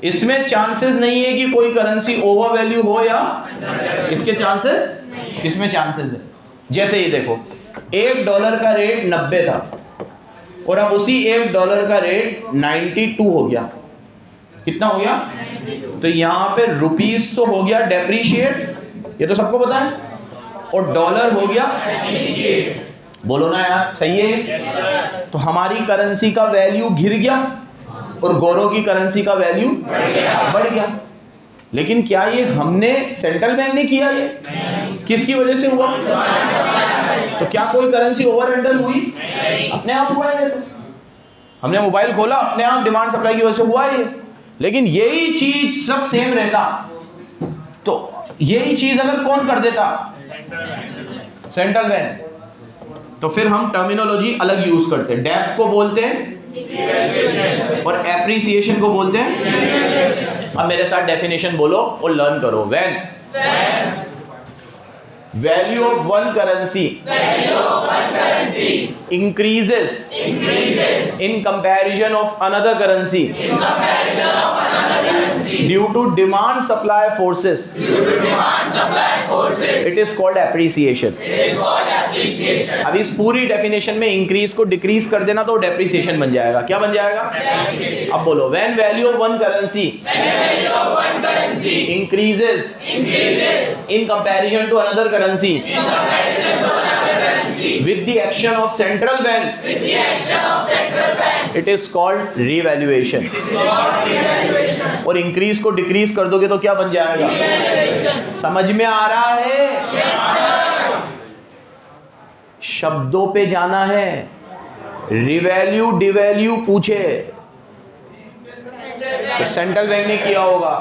इसमें चांसेस नहीं है कि कोई करेंसी ओवर वैल्यू हो या इसके चांसेस, इसमें चांसेस है। जैसे ये देखो, $1 का रेट 90 था और अब उसी $1 का रेट 92 हो गया। कितना हो गया? तो यहां पे रुपीस तो हो गया डेप्रीशिएट, ये तो सबको पता है, और डॉलर हो गया एप्रिशिएट। बोलो ना यार, सही है? तो हमारी करेंसी का वैल्यू गिर गया और गौरव की करेंसी का वैल्यू बढ़ गया। लेकिन क्या ये हमने, सेंट्रल बैंक ने किया? ये किसकी वजह से हुआ? तो क्या कोई करेंसी ओवर हैंडल हुई? अपने आप हुआ है। तो हमने मोबाइल खोला, अपने आप डिमांड सप्लाई की वजह से हुआ है। लेकिन यही चीज सब सेम रहता, तो यही चीज अगर कौन कर देता? Central bank. तो फिर हम टर्मिनोलॉजी अलग यूज करते हैं। डेप को बोलते हैं और एप्रिसिएशन को बोलते हैं। अब मेरे साथ डेफिनेशन बोलो और लर्न करो। When value of one currency increases in comparison of another currency due to demand supply forces, it is called appreciation. अब इस पूरी डेफिनेशन में इंक्रीज को डिक्रीज कर देना तो डेप्रिसिएशन बन जाएगा। क्या बन जाएगा? अब बोलो, when value of one currency increases in comparison to another currency with the action of central bank, it is called revaluation. और इंक्रीज को डिक्रीज कर दोगे तो क्या बन जाएगा? समझ में आ रहा है? शब्दों पे जाना है। रिवैल्यू डिवैल्यू पूछे तो सेंट्रल बैंक ने किया होगा।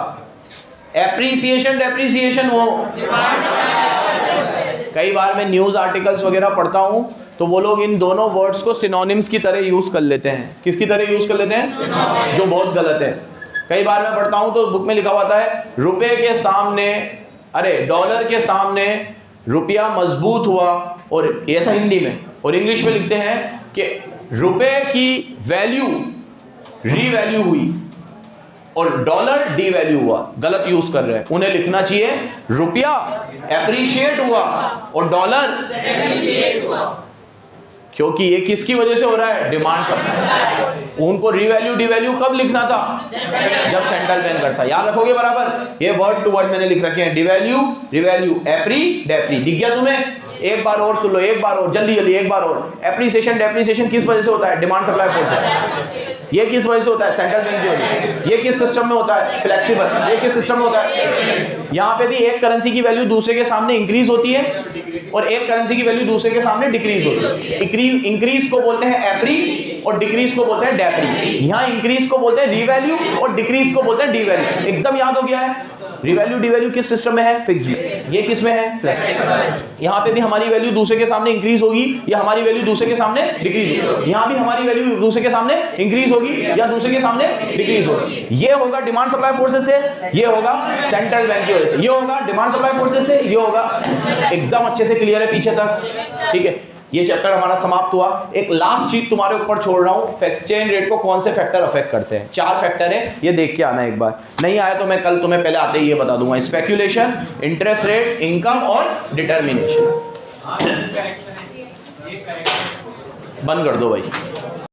एप्रिसिएशन डेप्रिसिएशन हो। कई बार मैं न्यूज़ आर्टिकल्स वगैरह पढ़ता हूं तो वो लोग इन दोनों वर्ड्स को सिनोनिम्स की तरह यूज़ कर लेते हैं। किसकी तरह यूज़ कर लेते हैं? जो बहुत गलत है। कई बार मैं पढ़ता हूं तो बुक में लिखा होता है रुपए के सामने, अरे डॉलर के सामने रुपया मजबूत हुआ, और ऐसा हिंदी में, और इंग्लिश में लिखते हैं कि रुपए की वैल्यू रीवैल्यू हुई और डॉलर डीवैल्यू हुआ। गलत यूज कर रहे हैं। उन्हें लिखना चाहिए रुपया एप्रिशिएट हुआ और डॉलर डेप्रिशिएट हुआ। क्योंकि ये किसकी वजह से हो रहा है? Demand supply. उनको रीवैल्यू डिवैल्यू कब लिखना था? जब सेंट्रल बैंक करता। याद रखोगे बराबर? ये वर्ड टू वर्ड मैंने लिख रखे हैं। डिवैल्यू रिवैल्यू एप्री डेप्री। दिख गया तुम्हें? एक बार और सुन लो, एक बार और, जल्दी जल्दी एक बार और। एप्रिसिएशन डेप्रिसिएशन किस वजह से होता है? डिमांड सप्लाई फोर्स से। ये किस वजह से होता है? सेंट्रल बैंक की वजह। ये किस सिस्टम में होता है? फ्लेक्सिबल। ये किस सिस्टम में होता है? यहाँ पे भी एक करेंसी की वैल्यू दूसरे के सामने इंक्रीज होती है और एक करेंसी की वैल्यू दूसरे के सामने डिक्रीज होती है। इंक्रीज को बोलते हैं एप्री और डिक्रीज को बोलते हैं डेप्री। यहाँ इंक्रीज को बोलते हैं रीवैल्यू और डिक्रीज को बोलते हैं डीवैल्यू। एकदम याद हो गया है? रिवैल्यू डिवैल्यू किस सिस्टम में है? फिक्स में। ये किस में है? फ्लेक्सिबल। यहाँ पे भी हमारी वैल्यू दूसरे के सामने इंक्रीज होगी या हमारी वैल्यू दूसरे के सामने डिक्रीज होगी। यहाँ भी हमारी वैल्यू दूसरे के सामने इंक्रीज होगी या दूसरे के सामने डिक्रीज होगी। ये होगा डिमांड सप्लाई फोर्सेस से, ये होगा सेंट्रल बैंक की वजह से, ये होगा डिमांड सप्लाई फोर्सेस से, ये होगा। एकदम अच्छे से क्लियर है पीछे तक? ठीक है, ये चैप्टर हमारा समाप्त हुआ। एक लास्ट चीज तुम्हारे ऊपर छोड़ रहा हूं, एक्सचेंज रेट को कौन से फैक्टर अफेक्ट करते हैं। 4 फैक्टर है, ये देख के आना एक बार। नहीं आया तो मैं कल तुम्हें पहले आते ही ये बता दूंगा। स्पेक्यूलेशन, इंटरेस्ट रेट, इनकम और डिटर्मिनेशन। बंद कर दो भाई।